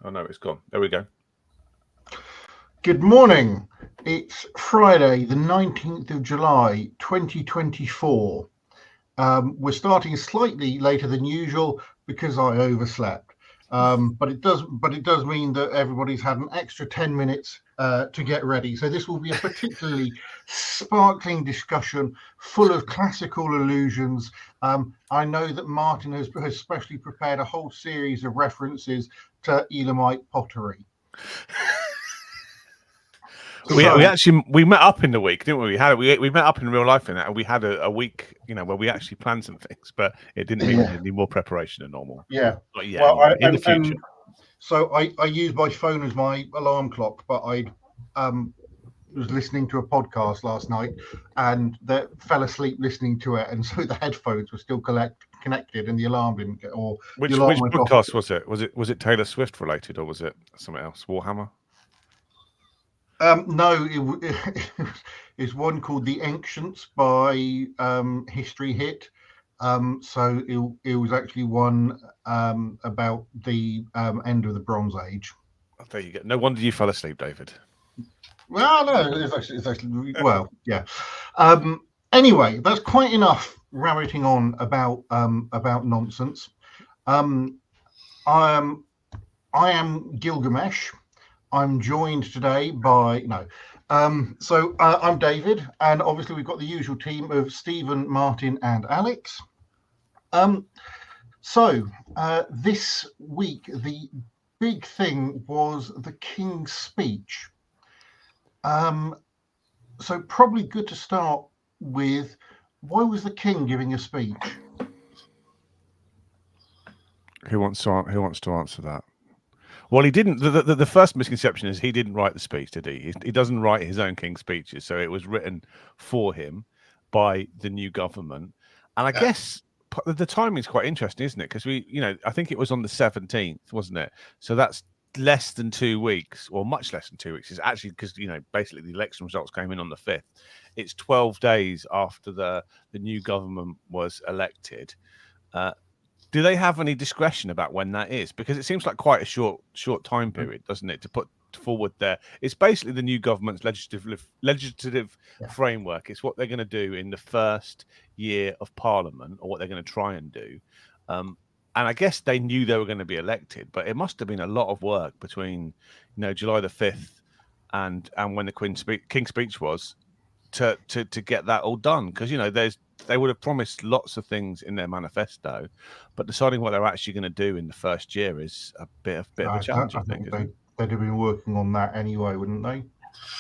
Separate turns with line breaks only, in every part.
Oh no, it's gone. There we go.
Good morning. It's Friday, the 19th of July, 2024. We're starting slightly later than usual because I overslept. But it does mean that everybody's had an extra 10 minutes to get ready. So this will be a particularly sparkling discussion full of classical allusions. I know that Martin has specially prepared a whole series of references to Elamite pottery.
We met up in the week, didn't we? We met up in real life in that, and we had a week, where we actually planned some things, but it didn't need any more preparation than normal.
Yeah.
But yeah, in the future.
So I use my phone as my alarm clock, but I was listening to a podcast last night and fell asleep listening to it, and so the headphones were still connected, and the alarm didn't get. Or
which podcast was it? Was it Taylor Swift related, or was it something else? Warhammer?
No, it's one called The Ancients by History Hit. So it was actually one about the end of the Bronze Age.
Oh, there you go. No wonder you fell asleep, David.
Well, no, it's actually well, yeah. Anyway, that's quite enough rabbiting on about nonsense. I am Gilgamesh. I'm joined today by I'm David, and obviously we've got the usual team of Stephen, Martin, and Alex. This week the big thing was the King's speech. So probably good to start with, why was the King giving a speech?
Who wants to answer that? Well, he didn't. The first misconception is he didn't write the speech, did he? He doesn't write his own King's speeches, so it was written for him by the new government. And I guess the timing is quite interesting, isn't it? Because I think it was on the 17th, wasn't it? So that's less than 2 weeks, or much less than 2 weeks. It's actually because basically the election results came in on the 5th. It's 12 days after the new government was elected. Do they have any discretion about when that is? Because it seems like quite a short time period, doesn't it, to put forward there? It's basically the new government's legislative framework. It's what they're going to do in the first year of Parliament, or what they're going to try and do. And I guess they knew they were going to be elected, but it must have been a lot of work between, July the 5th and when the King's speech was to get that all done. Because they would have promised lots of things in their manifesto, but deciding what they're actually going to do in the first year is a bit of a challenge. I think
they'd have been working on that anyway, wouldn't they?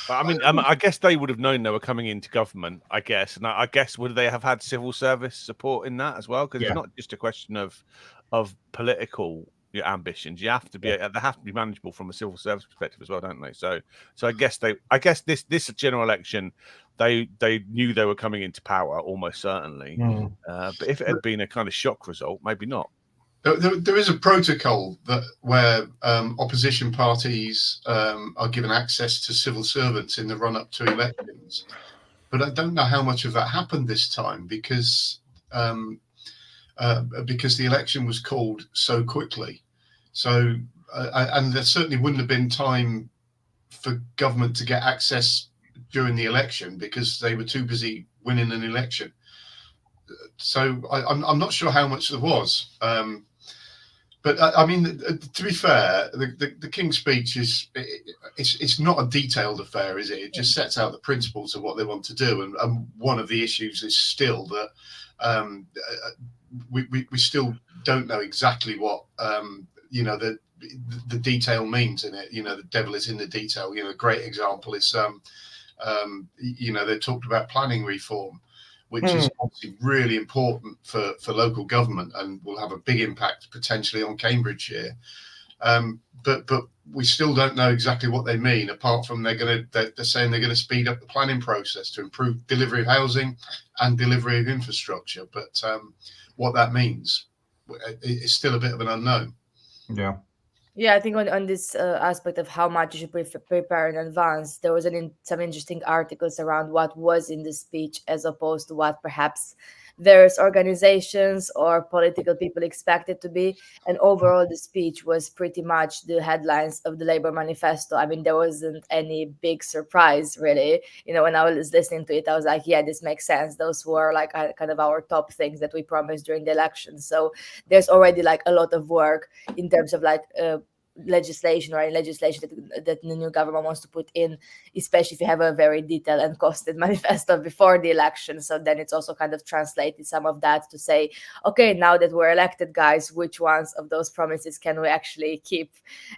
I mean, I guess they would have known they were coming into government. I guess, and I guess would they have had civil service support in that as well? Because it's not just a question of political ambitions. You have to be they have to be manageable from a civil service perspective as well, don't they? So I guess this general election, they knew they were coming into power almost certainly. But if it had been a kind of shock result, maybe not.
There is a protocol where opposition parties are given access to civil servants in the run-up to elections, but I don't know how much of that happened this time because the election was called so quickly. So and there certainly wouldn't have been time for government to get access during the election because they were too busy winning an election. So I'm not sure how much there was. But I mean, to be fair, the King's speech it's not a detailed affair, is it? It just sets out the principles of what they want to do, and one of the issues is still that we still don't know exactly what the detail means in it. The devil is in the detail. A great example is they talked about planning reform, which is obviously really important for local government and will have a big impact potentially on Cambridgeshire. But we still don't know exactly what they mean, apart from they're saying they're going to speed up the planning process to improve delivery of housing and delivery of infrastructure. But what that means is still a bit of an unknown.
Yeah.
Yeah, I think on this aspect of how much you should prepare in advance, there was some interesting articles around what was in the speech as opposed to what perhaps various organizations or political people expected to be. And overall, the speech was pretty much the headlines of the Labour Manifesto. I mean, there wasn't any big surprise, really. You know, when I was listening to it, I was like, yeah, this makes sense. Those were like kind of our top things that we promised during the election. So there's already like a lot of work in terms of like legislation or any legislation that the new government wants to put in, especially if you have a very detailed and costed manifesto before the election. So then it's also kind of translated some of that to say, okay, now that we're elected, guys, which ones of those promises can we actually keep?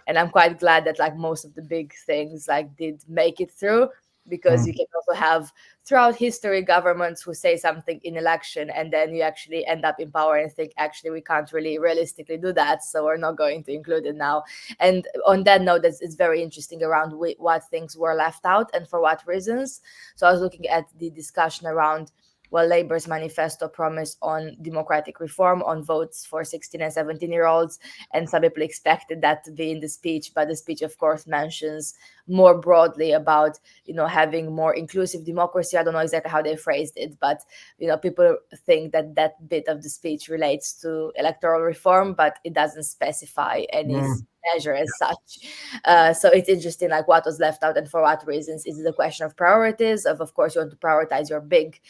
And I'm quite glad that like most of the big things like did make it through, because you can also have throughout history governments who say something in election and then you actually end up in power and think, actually, we can't really realistically do that, so we're not going to include it now. And on that note, it's very interesting around what things were left out and for what reasons. So I was looking at the discussion around, well, Labour's manifesto promise on democratic reform, on votes for 16 and 17-year-olds. And some people expected that to be in the speech, but the speech, of course, mentions more broadly about, you know, having more inclusive democracy. I don't know exactly how they phrased it, but, you know, people think that that bit of the speech relates to electoral reform, but it doesn't specify any measure as such. So it's interesting, like what was left out and for what reasons. Is it a question of priorities? Of course, you want to prioritize your big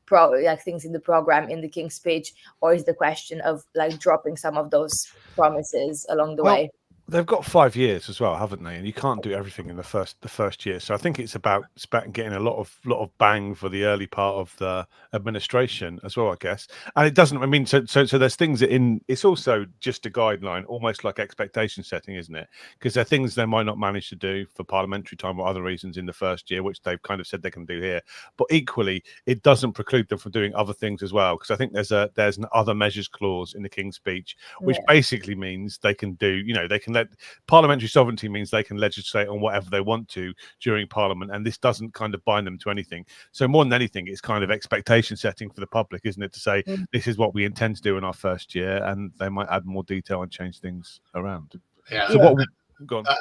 like things in the program in the King's speech, or is the question of like dropping some of those promises along the way?
They've got 5 years as well, haven't they? And you can't do everything in the first year. So I think it's about getting a lot of bang for the early part of the administration as well, I guess. And it doesn't. I mean, so there's things in. It's also just a guideline, almost like expectation setting, isn't it? Because there are things they might not manage to do for parliamentary time or other reasons in the first year, which they've kind of said they can do here. But equally, it doesn't preclude them from doing other things as well. Because I think there's an other measures clause in the King's speech, which basically means they can do. You know, they can let parliamentary sovereignty means they can legislate on whatever they want to during Parliament, and this doesn't kind of bind them to anything. So more than anything, it's kind of expectation setting for the public, isn't it, to say this is what we intend to do in our first year, and they might add more detail and change things around.
Yeah.
So what?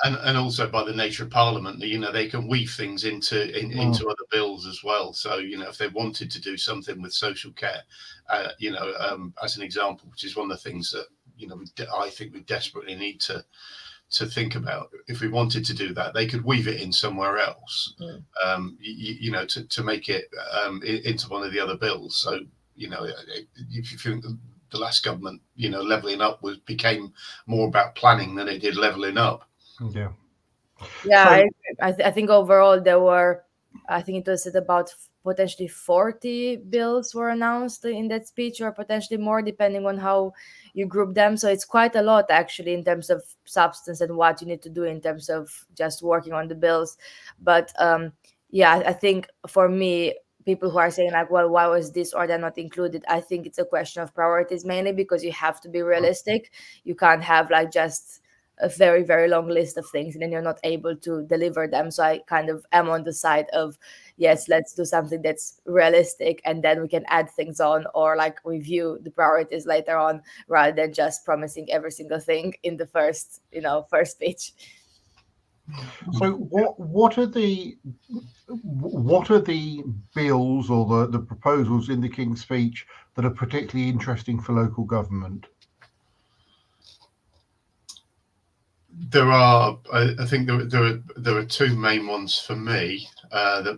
And also by the nature of Parliament, you know, they can weave things into other bills as well. So, you know, if they wanted to do something with social care, you know, as an example, which is one of the things that, you know, I think we desperately need to think about. If we wanted to do that, they could weave it in somewhere else, you know, to make it into one of the other bills. So, you know, if you think the last government, you know, levelling up became more about planning than it did levelling up.
Yeah.
Yeah, so, I think overall there were, I think it was at about potentially 40 bills were announced in that speech, or potentially more, depending on how you group them. So it's quite a lot actually in terms of substance and what you need to do in terms of just working on the bills. But yeah, I think for me, people who are saying like, well, why was this or that not included? I think it's a question of priorities mainly, because you have to be realistic. You can't have like just a very, very long list of things and then you're not able to deliver them. So I kind of am on the side of, yes, let's do something that's realistic and then we can add things on or like review the priorities later on, rather than just promising every single thing in the first speech.
So what are the bills or the proposals in the King's speech that are particularly interesting for local government?
There are, I think there are two main ones for me. For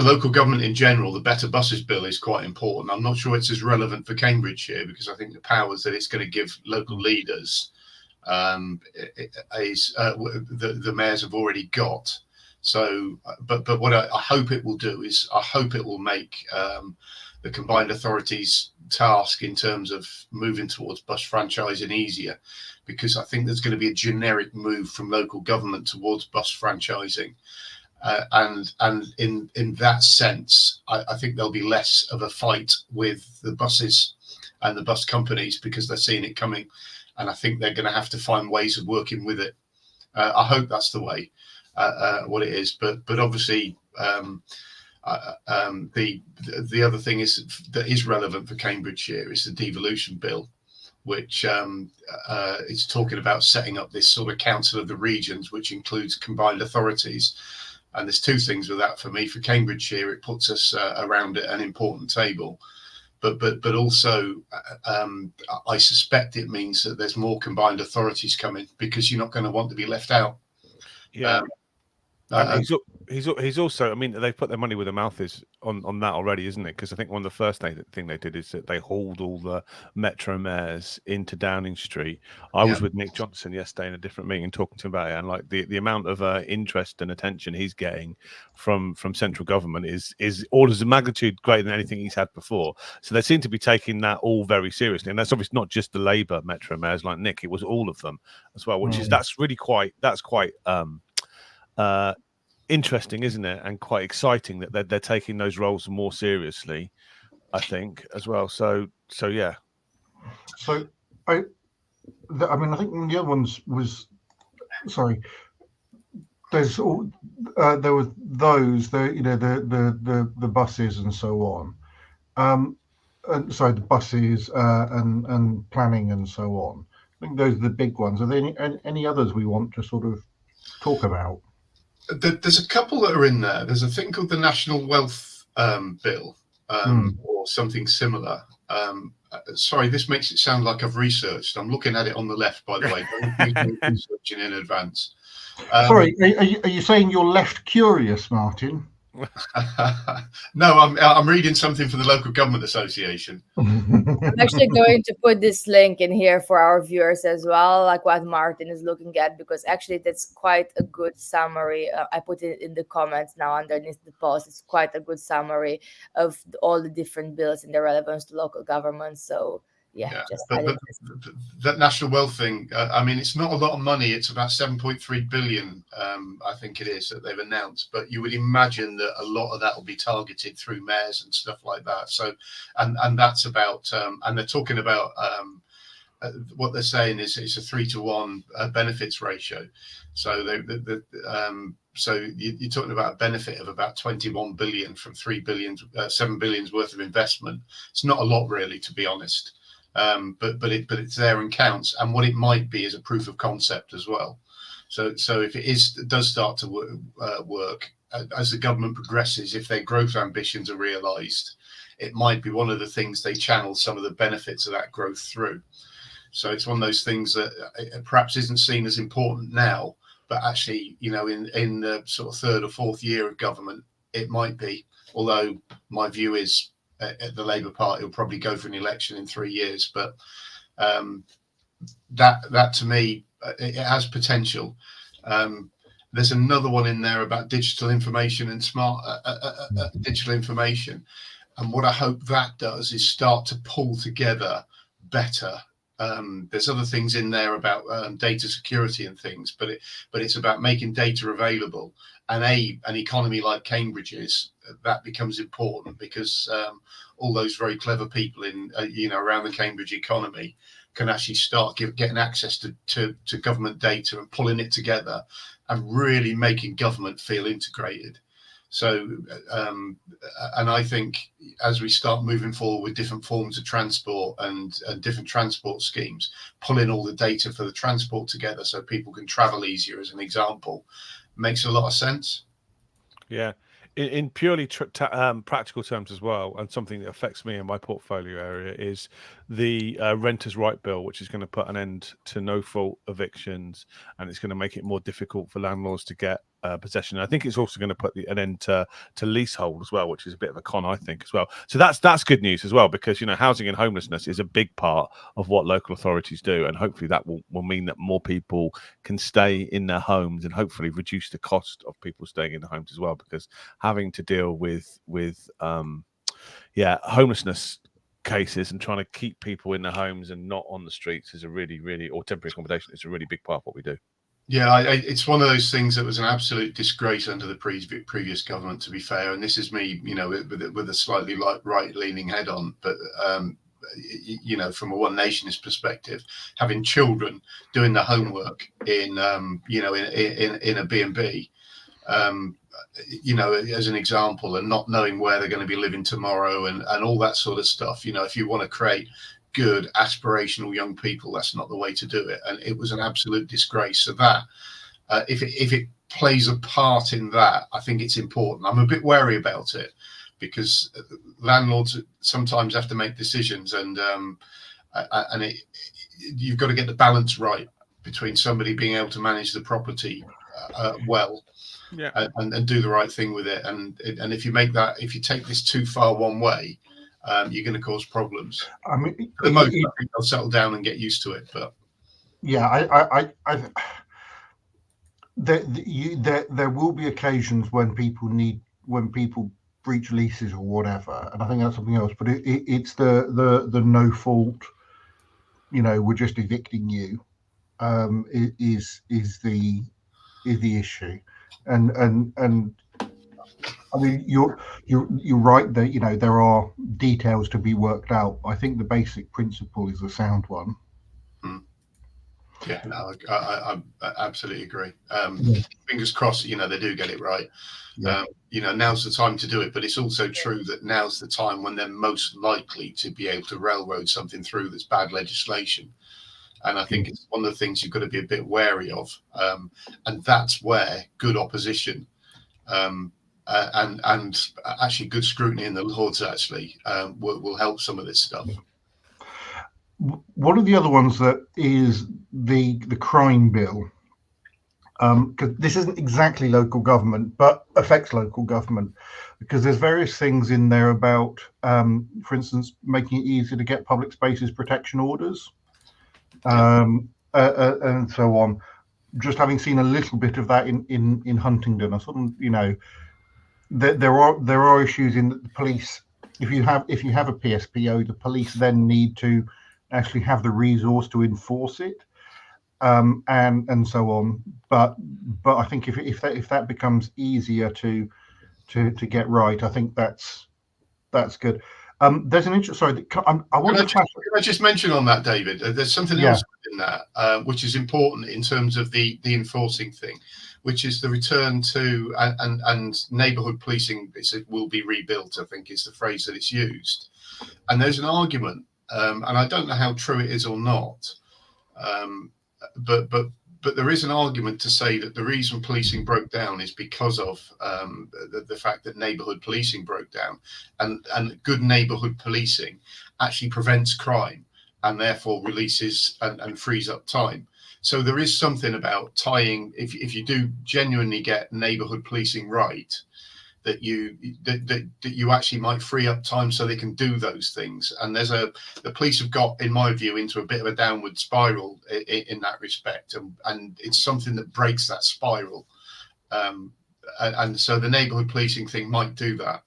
local government in general, the Better Buses Bill is quite important. I'm not sure it's as relevant for Cambridgeshire, because I think the powers that it's going to give local leaders, the mayors have already got. So, but what I hope it will do is I hope it will make the combined authorities task in terms of moving towards bus franchising easier, because I think there's going to be a generic move from local government towards bus franchising. And in that sense, I think there'll be less of a fight with the buses and the bus companies, because they're seeing it coming. And I think they're going to have to find ways of working with it. I hope that's the way, what it is. But obviously, the other thing that is relevant for Cambridgeshire is the devolution bill, which is talking about setting up this sort of council of the regions, which includes combined authorities. And there's two things with that for me. For Cambridgeshire, it puts us around an important table. But also, I suspect it means that there's more combined authorities coming, because you're not going to want to be left out.
Yeah. He's also, I mean, they've put their money where their mouth is on that already, isn't it? Because I think one of the first thing they did is that they hauled all the Metro mayors into Downing Street. I was with Nick Johnson yesterday in a different meeting talking to him about it, and like the amount of interest and attention he's getting from central government is orders of magnitude greater than anything he's had before. So they seem to be taking that all very seriously, and that's obviously not just the Labour Metro mayors like Nick; it was all of them as well, which is that's quite interesting, isn't it? And quite exciting that they're taking those roles more seriously, I think, as well. So yeah.
So I mean, I think the other ones was, sorry, there's all there were those, the buses and so on, and sorry, the buses and planning and so on. I think those are the big ones. Are there any others we want to sort of talk about?
There's a couple that are in there. There's a thing called the National Wealth Bill, or something similar. Sorry, this makes it sound like I've researched. I'm looking at it on the left, by the way. Don't researching in advance.
Sorry, are you saying you're left curious, Martin?
No, I'm reading something for the Local Government Association.
I'm actually going to put this link in here for our viewers as well, like what Martin is looking at, because actually that's quite a good summary. I put it in the comments now underneath the post. It's quite a good summary of all the different bills and their relevance to local government. So but
that national wealth thing, I mean, it's not a lot of money. It's about 7.3 billion, I think it is, that they've announced. But you would imagine that a lot of that will be targeted through mayors and stuff like that. So, and that's about, and they're talking about what they're saying is it's a 3-to-1 benefits ratio. So so you're talking about a benefit of about 21 billion from 7 billion's worth of investment. It's not a lot, really, to be honest. But it's there and counts, and what it might be is a proof of concept as well. So if it does start to work as the government progresses, if their growth ambitions are realised, it might be one of the things they channel some of the benefits of that growth through. So it's one of those things that perhaps isn't seen as important now, but actually, in the sort of third or fourth year of government, it might be. Although my view is, the Labour Party will probably go for an election in 3 years, but that to me, it has potential. There's another one in there about digital information and smart digital information, and what I hope that does is start to pull together better. There's other things in there about data security and things, but it's about making data available. And an economy like Cambridge's, that becomes important, because all those very clever people in around the Cambridge economy can actually start getting access to government data and pulling it together and really making government feel integrated. So, and I think as we start moving forward with different forms of transport and different transport schemes, pulling all the data for the transport together so people can travel easier, as an example, makes a lot of sense.
Yeah. In purely practical terms as well, and something that affects me in my portfolio area is the Renters' Right Bill, which is going to put an end to no-fault evictions, and it's going to make it more difficult for landlords to get possession. I think it's also going to put an end to leasehold as well, which is a bit of a con, I think, as well. So that's good news as well, because housing and homelessness is a big part of what local authorities do, and hopefully that will mean that more people can stay in their homes, and hopefully reduce the cost of people staying in the homes as well, because having to deal with homelessness cases and trying to keep people in their homes and not on the streets is a really, or temporary accommodation, is a really big part of what we do.
Yeah, it's one of those things that was an absolute disgrace under the previous government, to be fair. And this is me, with a slightly right-leaning head on, but from a One Nationist perspective, having children doing the homework in a B&B, as an example, and not knowing where they're going to be living tomorrow, and all that sort of stuff. If you want to create good, aspirational young people, that's not the way to do it. And it was an absolute disgrace. So that, if it plays a part in that, I think it's important. I'm a bit wary about it because landlords sometimes have to make decisions, and you've got to get the balance right between somebody being able to manage the property well, and do the right thing with it. And if you take this too far one way, you're going to cause problems.
I mean,
For the most part, I think they'll settle down and get used to it. But
yeah, there will be occasions when people breach leases or whatever, and I think that's something else. But it's the no fault, we're just evicting you, is the issue, and I mean, you're right that there are details to be worked out. I think the basic principle is a sound one.
Yeah, no, I absolutely agree. Fingers crossed, they do get it right.
Yeah.
Now's the time to do it, but it's also true that now's the time when they're most likely to be able to railroad something through that's bad legislation. And I think it's one of the things you've got to be a bit wary of. And that's where good opposition and actually good scrutiny in the Lords actually will help some of this stuff.
One of the other ones that is the crime bill, because this isn't exactly local government, but affects local government, because there's various things in there about, for instance, making it easier to get public spaces protection orders, and so on. Just having seen a little bit of that in Huntingdon, I sort of, there are issues in the police. If you have a PSPO, the police then need to actually have the resource to enforce it, and so on. But I think if that becomes easier to get right, I think that's good. There's an interest. Sorry, I want to.
Can I just mention on that, David? There's something else in that which is important in terms of the enforcing thing, which is the return to and neighbourhood policing. It will be rebuilt, I think, is the phrase that it's used. And there's an argument, and I don't know how true it is or not, but there is an argument to say that the reason policing broke down is because of the fact that neighbourhood policing broke down, and good neighbourhood policing actually prevents crime and therefore releases and frees up time. So there is something about tying, if you do genuinely get neighbourhood policing right, that you actually might free up time so they can do those things. And the police have got, in my view, into a bit of a downward spiral in that respect, and it's something that breaks that spiral. And so the neighbourhood policing thing might do that.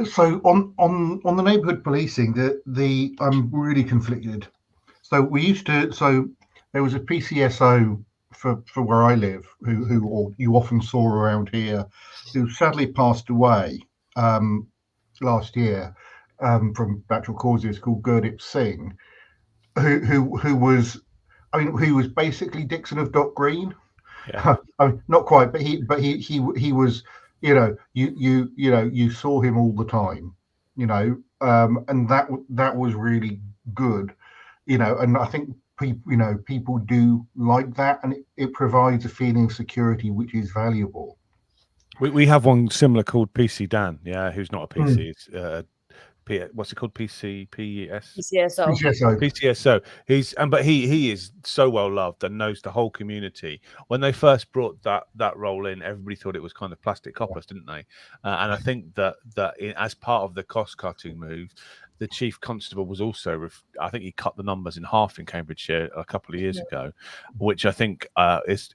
So on the neighbourhood policing, I'm really conflicted. So there was a PCSO for where I live, who or you often saw around here, who sadly passed away last year from natural causes, called Gurdeep Singh, who was basically Dixon of Dock Green.
Yeah.
I mean, not quite, but he was, you saw him all the time, and that was really good, and I think people do like that, and it provides a feeling of security which is valuable.
We have one similar called PC Dan, who's not a PC. It's what's it called? PCSO. But he is so well loved and knows the whole community. When they first brought that role in, everybody thought it was kind of plastic coppers, didn't they? And I think that as part of the cost cutting move, the chief constable was also, I think he cut the numbers in half in Cambridgeshire a couple of years ago, which I think is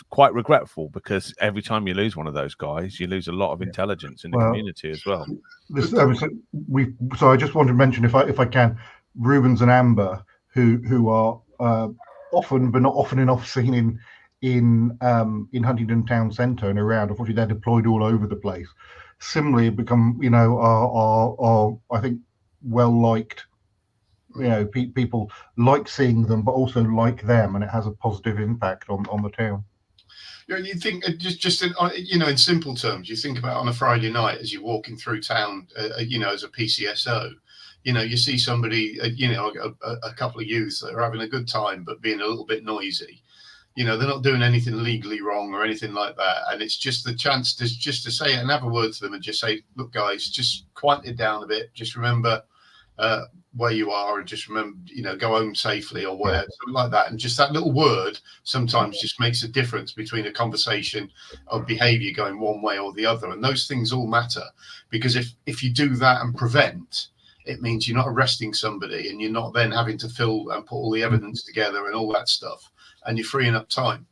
quite regretful, because every time you lose one of those guys, you lose a lot of intelligence in the community as well.
So I just want to mention, if I can, Rubens and Amber, who are often, but not often enough, seen in Huntingdon Town Centre and around. Unfortunately, they're deployed all over the place. Similarly, become are I think well liked. People like seeing them, but also like them, and it has a positive impact on the town.
You think just in simple terms, you think about on a Friday night as you're walking through town, as a PCSO, You know, you see somebody, a couple of youths that are having a good time but being a little bit noisy. You know, they're not doing anything legally wrong or anything like that. And it's just the chance to just to say it and have a word to them and just say, look, guys, just quiet it down a bit. Just remember where you are, and just remember, go home safely or whatever, something like that. And just that little word sometimes just makes a difference between a conversation of behavior going one way or the other. And those things all matter, because if you do that and prevent, it means you're not arresting somebody and you're not then having to fill and put all the evidence together and all that stuff. And you're freeing up time.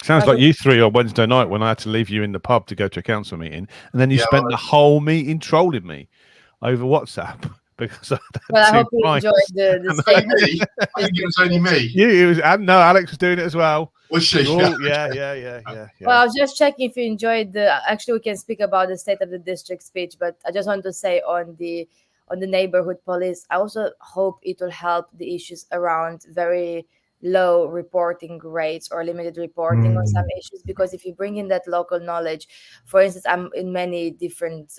Sounds like you three on Wednesday night when I had to leave you in the pub to go to a council meeting, and then you spent the whole meeting trolling me over WhatsApp because I
hope you enjoyed the statement.
I think it was only me.
No, Alex was doing it as well.
Was she?
Yeah.
Well, I was just checking if you enjoyed actually we can speak about the State of the District speech, but I just want to say on the neighborhood police, I also hope it will help the issues around very low reporting rates or limited reporting on some issues, because if you bring in that local knowledge, for instance, I'm in many different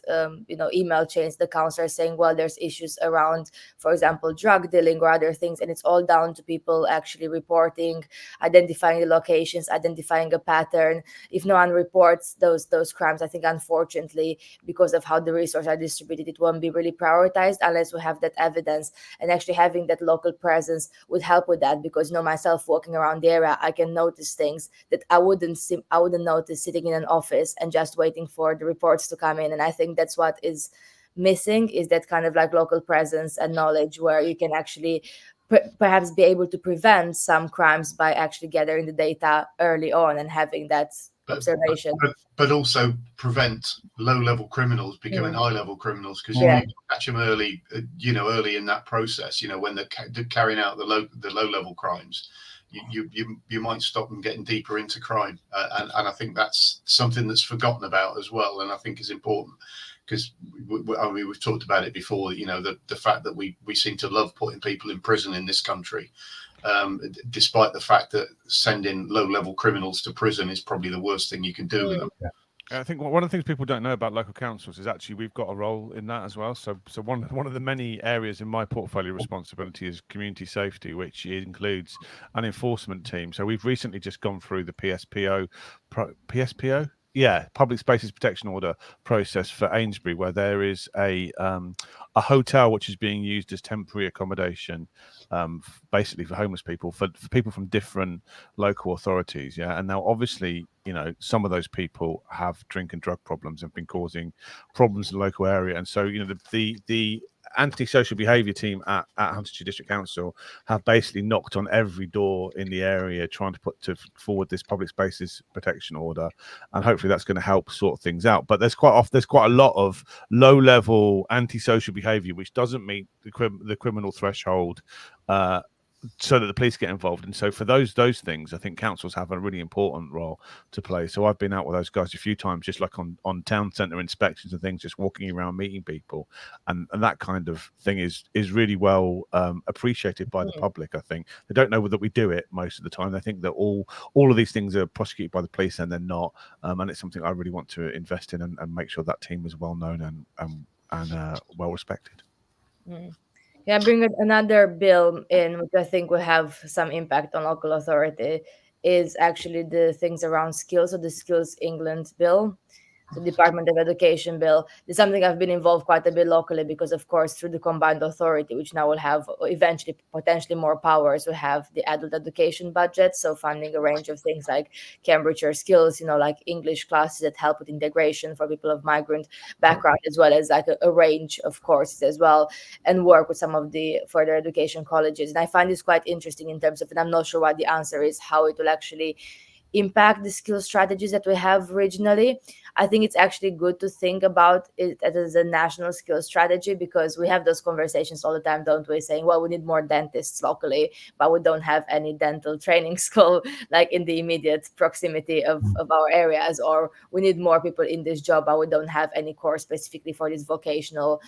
email chains, the council are saying, well, there's issues around, for example, drug dealing or other things, and it's all down to people actually reporting, identifying the locations, identifying a pattern. If no one reports those crimes, I think unfortunately, because of how the resources are distributed, it won't be really prioritized unless we have that evidence, and actually having that local presence would help with that, because myself walking around the area, I can notice things that I wouldn't notice sitting in an office and just waiting for the reports to come in. And I think that's what is missing, is that kind of like local presence and knowledge where you can actually perhaps be able to prevent some crimes by actually gathering the data early on and having that observation.
But also prevent low-level criminals becoming high-level criminals, because you need to catch them early, early in that process. When they're carrying out the low-level crimes, you might stop them getting deeper into crime, and I think that's something that's forgotten about as well, and I think is important, because we've talked about it before. The fact that we seem to love putting people in prison in this country. Despite the fact that sending low-level criminals to prison is probably the worst thing you can do with them.
I think one of the things people don't know about local councils is actually we've got a role in that as well. So one of the many areas in my portfolio responsibility is community safety, which includes an enforcement team. So we've recently just gone through the PSPO? Yeah, Public Spaces Protection Order process for Amesbury, where there is a hotel which is being used as temporary accommodation, basically for homeless people, for people from different local authorities. Yeah, and now obviously, some of those people have drink and drug problems and been causing problems in the local area, and so the antisocial behaviour team at Huntingdon District Council have basically knocked on every door in the area trying to put forward this public spaces protection order, and hopefully that's going to help sort things out. But there's quite a lot of low level antisocial behaviour which doesn't meet the criminal threshold, so that the police get involved. And so for those things, I think councils have a really important role to play. So I've been out with those guys a few times, just like on town centre inspections and things, just walking around meeting people, and that kind of thing is really well appreciated by the public. I think they don't know that we do it most of the time. They think that all of these things are prosecuted by the police, and they're not. And it's something I really want to invest in and make sure that team is well known and well respected.
Yeah, bring another bill in, which I think will have some impact on local authority, is actually the things around skills, so the Skills England bill. the Department of Education bill. It's something I've been involved quite a bit locally because, of course, through the combined authority, which now will have eventually potentially more powers, we have the adult education budget, so funding a range of things like Cambridgeshire Skills, like English classes that help with integration for people of migrant background, as well as like a range of courses as well, and work with some of the further education colleges. And I find this quite interesting in terms of, and I'm not sure what the answer is, how it will actually impact the skill strategies that we have regionally. I think it's actually good to think about it as a national skill strategy, because we have those conversations all the time, don't we? Saying, well, we need more dentists locally, but we don't have any dental training school like in the immediate proximity of our areas, or we need more people in this job, but we don't have any course specifically for this vocational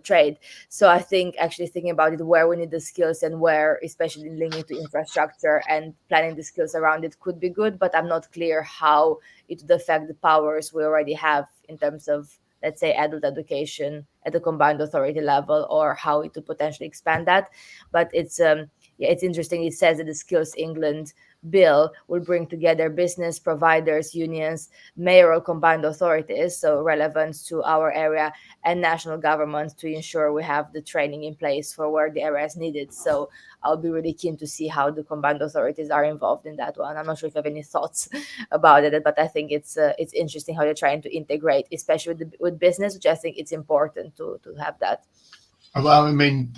trade. So I think actually thinking about it, where we need the skills and where, especially linking to infrastructure and planning the skills around it, could be good, but I'm not clear how it would affect the powers we already have in terms of let's say, adult education at the combined authority level, or how it would potentially expand that. But it's it's interesting. It says that the Skills England bill will bring together business, providers, unions, mayoral combined authorities, so relevant to our area, and national governments to ensure we have the training in place for where the area is needed. So I'll be really keen to see how the combined authorities are involved in that one. I'm not sure if you have any thoughts about it, but I think it's interesting how they're trying to integrate, especially with business, which I think it's important to have that.
Well, I mean,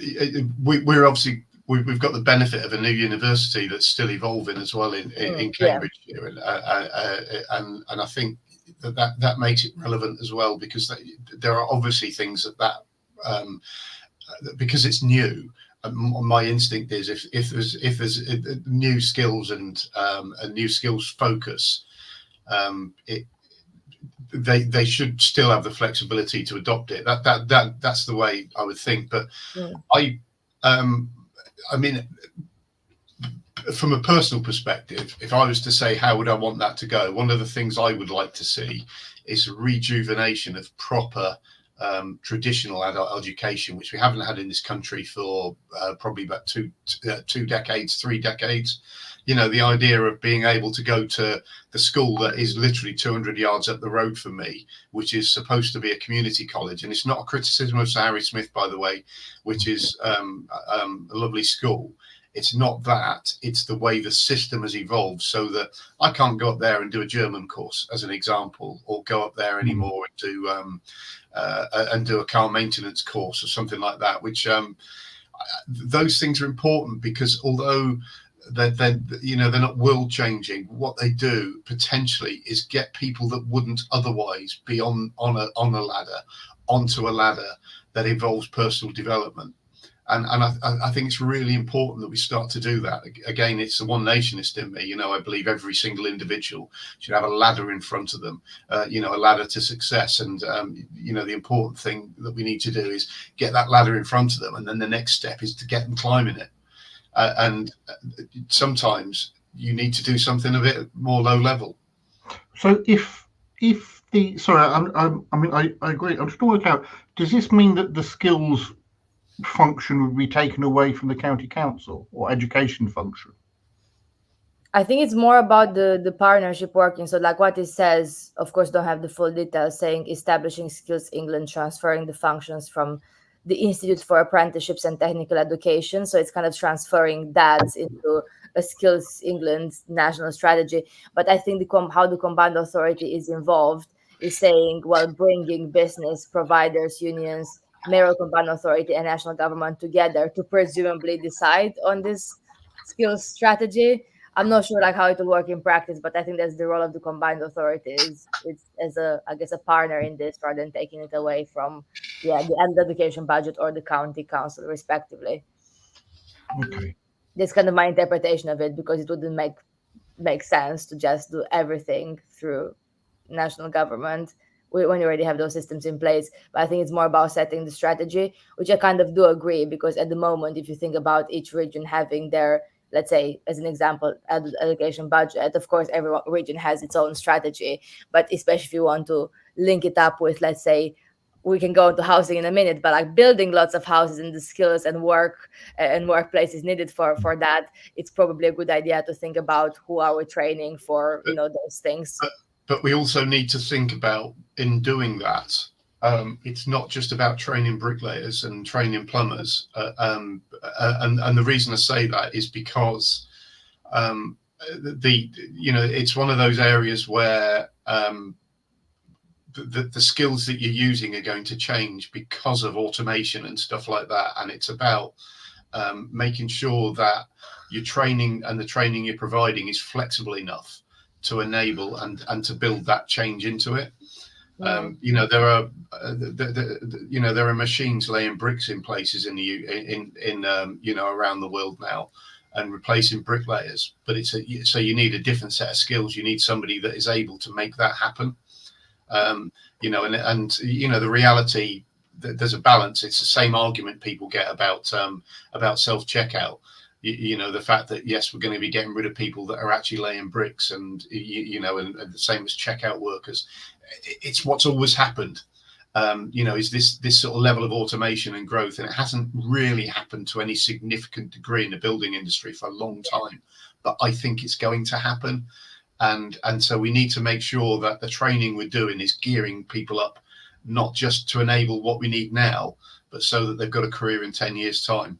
we're obviously we've got the benefit of a new university that's still evolving as well in Cambridge here, and I think that makes it relevant as well, because there are obviously things that because it's new. My instinct is if there's new skills and a new skills focus, they should still have the flexibility to adopt it. That's the way I would think. But I mean, from a personal perspective, if I was to say how would I want that to go, one of the things I would like to see is a rejuvenation of proper traditional adult education, which we haven't had in this country for probably about 3 decades. You know, the idea of being able to go to the school that is literally 200 yards up the road from me, which is supposed to be a community college. And it's not a criticism of Sir Harry Smith, by the way, which is a lovely school. It's not that. It's the way the system has evolved, so that I can't go up there and do a German course, as an example, or go up there anymore and do a car maintenance course or something like that, which those things are important, because although they're not world changing, what they do potentially is get people that wouldn't otherwise be on a ladder onto a ladder that involves personal development. And I think it's really important that we start to do that. Again, it's the one nationist in me. I believe every single individual should have a ladder in front of them, a ladder to success. And, the important thing that we need to do is get that ladder in front of them. And then the next step is to get them climbing it. And sometimes you need to do something a bit more low level.
So I agree. I'm just trying to work out, does this mean that the skills function would be taken away from the county council, or education function?
I think it's more about the partnership working. So like what it says, of course, don't have the full details, saying establishing Skills England, transferring the functions from the Institute for Apprenticeships and Technical Education. So it's kind of transferring that into a Skills England national strategy. But I think how the combined authority is involved is saying, well, bringing business, providers, unions, mayoral combined authority, and national government together to presumably decide on this skills strategy. I'm not sure how it will work in practice, but I think that's the role of the combined authorities. It's as a partner in this, rather than taking it away from the adult education budget or the county council, respectively.
Okay.
That's kind of my interpretation of it, because it wouldn't make sense to just do everything through national government when you already have those systems in place. But I think it's more about setting the strategy, which I kind of do agree, because at the moment, if you think about each region having their, let's say, as an example, adult education budget, of course, every region has its own strategy. But especially if you want to link it up with, let's say, we can go into housing in a minute, but building lots of houses and the skills and work and workplaces needed for that, it's probably a good idea to think about who are we training for, those things.
But we also need to think about, in doing that, it's not just about training bricklayers and training plumbers. And the reason I say that is because it's one of those areas where the skills that you're using are going to change because of automation and stuff like that. And it's about making sure that your training and the training you're providing is flexible enough to enable and to build that change into it. There are machines laying bricks in places in around the world now, and replacing bricklayers. But so you need a different set of skills. You need somebody that is able to make that happen. The reality, there's a balance. It's the same argument people get about self-checkout. The fact that, yes, we're going to be getting rid of people that are actually laying bricks, and the same as checkout workers. It's what's always happened. Is this sort of level of automation and growth, and it hasn't really happened to any significant degree in the building industry for a long time, but I think it's going to happen, and so we need to make sure that the training we're doing is gearing people up not just to enable what we need now, but so that they've got a career in 10 years' time.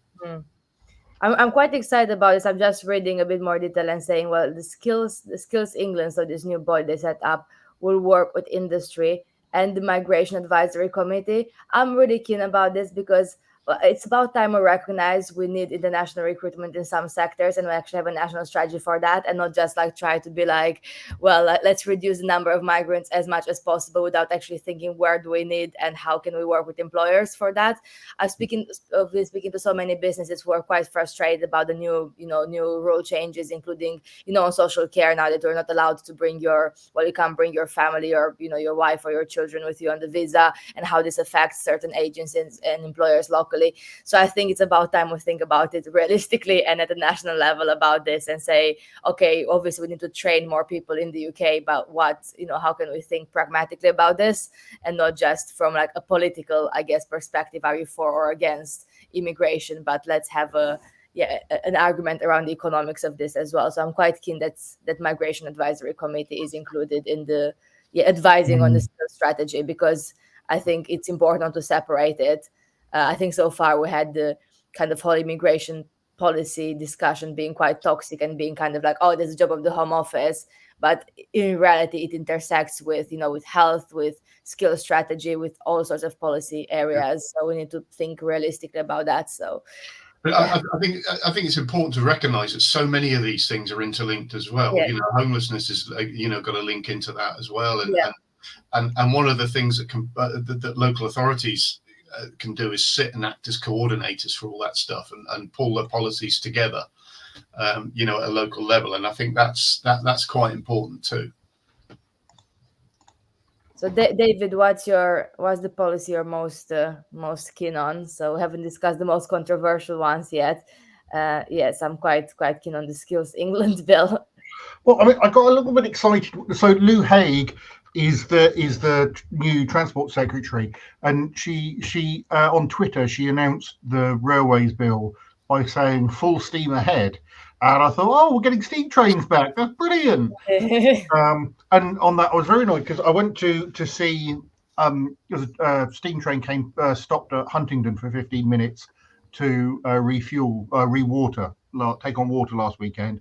I'm quite excited about this. I'm just reading a bit more detail and saying, well, the Skills England, so this new body they set up, will work with industry and the Migration Advisory Committee. I'm really keen about this because it's about time we recognize we need international recruitment in some sectors, and we actually have a national strategy for that, and not just like try to be like, well, let's reduce the number of migrants as much as possible without actually thinking where do we need and how can we work with employers for that. I've speaking to so many businesses who are quite frustrated about the new rule changes, including on social care now that you're not allowed to bring you can't bring your family or your wife or your children with you on the visa, and how this affects certain agencies and employers locally. So I think it's about time we think about it realistically and at a national level about this, and say, okay, obviously we need to train more people in the UK about how can we think pragmatically about this, and not just from like a political, I guess, perspective, are you for or against immigration, but let's have an argument around the economics of this as well. So I'm quite keen that Migration Advisory Committee is included in the advising on this strategy, because I think it's important to separate it. I think so far we had the kind of whole immigration policy discussion being quite toxic and being kind of like, oh, there's a job of the Home Office. But in reality, it intersects with health, with skill strategy, with all sorts of policy areas. So we need to think realistically about that. So,
but I think it's important to recognise that so many of these things are interlinked as well.
Yeah.
Homelessness is got a link into that as well, and one of the things that local authorities can do is sit and act as coordinators for all that stuff and pull the policies together, at a local level. And I think that's quite important too.
So David, what's the policy you're most keen on? So we haven't discussed the most controversial ones yet. Yes, I'm quite keen on the Skills England bill.
Well, I mean, I got a little bit excited. So Lou Haig is the new Transport Secretary, and she on Twitter she announced the railways bill by saying full steam ahead, and I thought, oh, we're getting steam trains back. That's brilliant. And on that, I was very annoyed because I went to see a steam train stopped at Huntingdon for 15 minutes to refuel, take on water last weekend.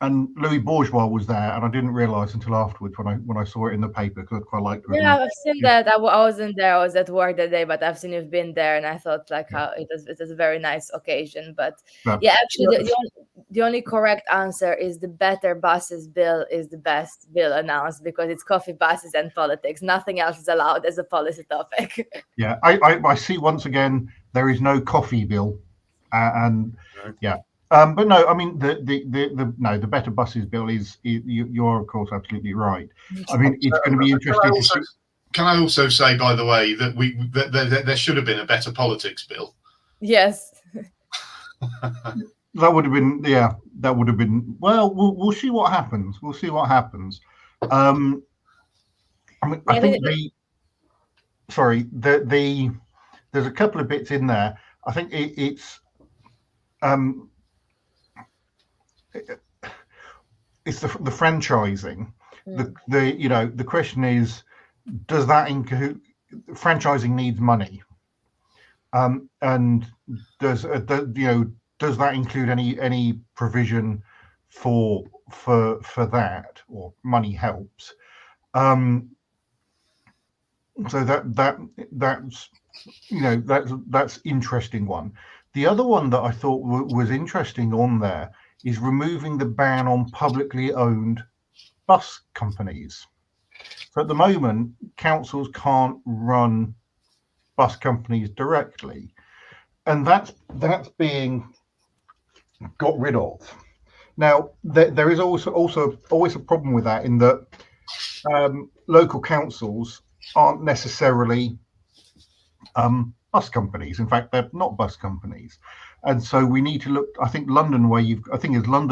And Louis Bourgeois was there, and I didn't realise until afterwards when I saw it in the paper, because I quite liked it.
Yeah, I've seen that. I wasn't there. I was at work that day, but I've seen you've been there, and I thought how it was a very nice occasion. But actually, the only correct answer is the Better Buses bill is the best bill announced, because it's coffee, buses, and politics. Nothing else is allowed as a policy topic.
Yeah, I see once again there is no coffee bill, and yeah. But no, I mean the Better Buses bill is you're of course absolutely right. I mean, it's going to be interesting.
Can I also say, by the way, that there should have been a Better Politics bill?
Yes.
That would have been that would have been. Well, we'll see what happens. We'll see what happens. I mean, I think there's a couple of bits in there. I think it's the franchising. The question is, does that include franchising needs money, and does that include any provision for that, or money helps? So that's interesting one. The other one that I thought was interesting on there is removing the ban on publicly owned bus companies. So at the moment, councils can't run bus companies directly, and that's being got rid of. Now, there is also always a problem with that, in that local councils aren't necessarily bus companies. In fact, they're not bus companies. And so we need to look. I think London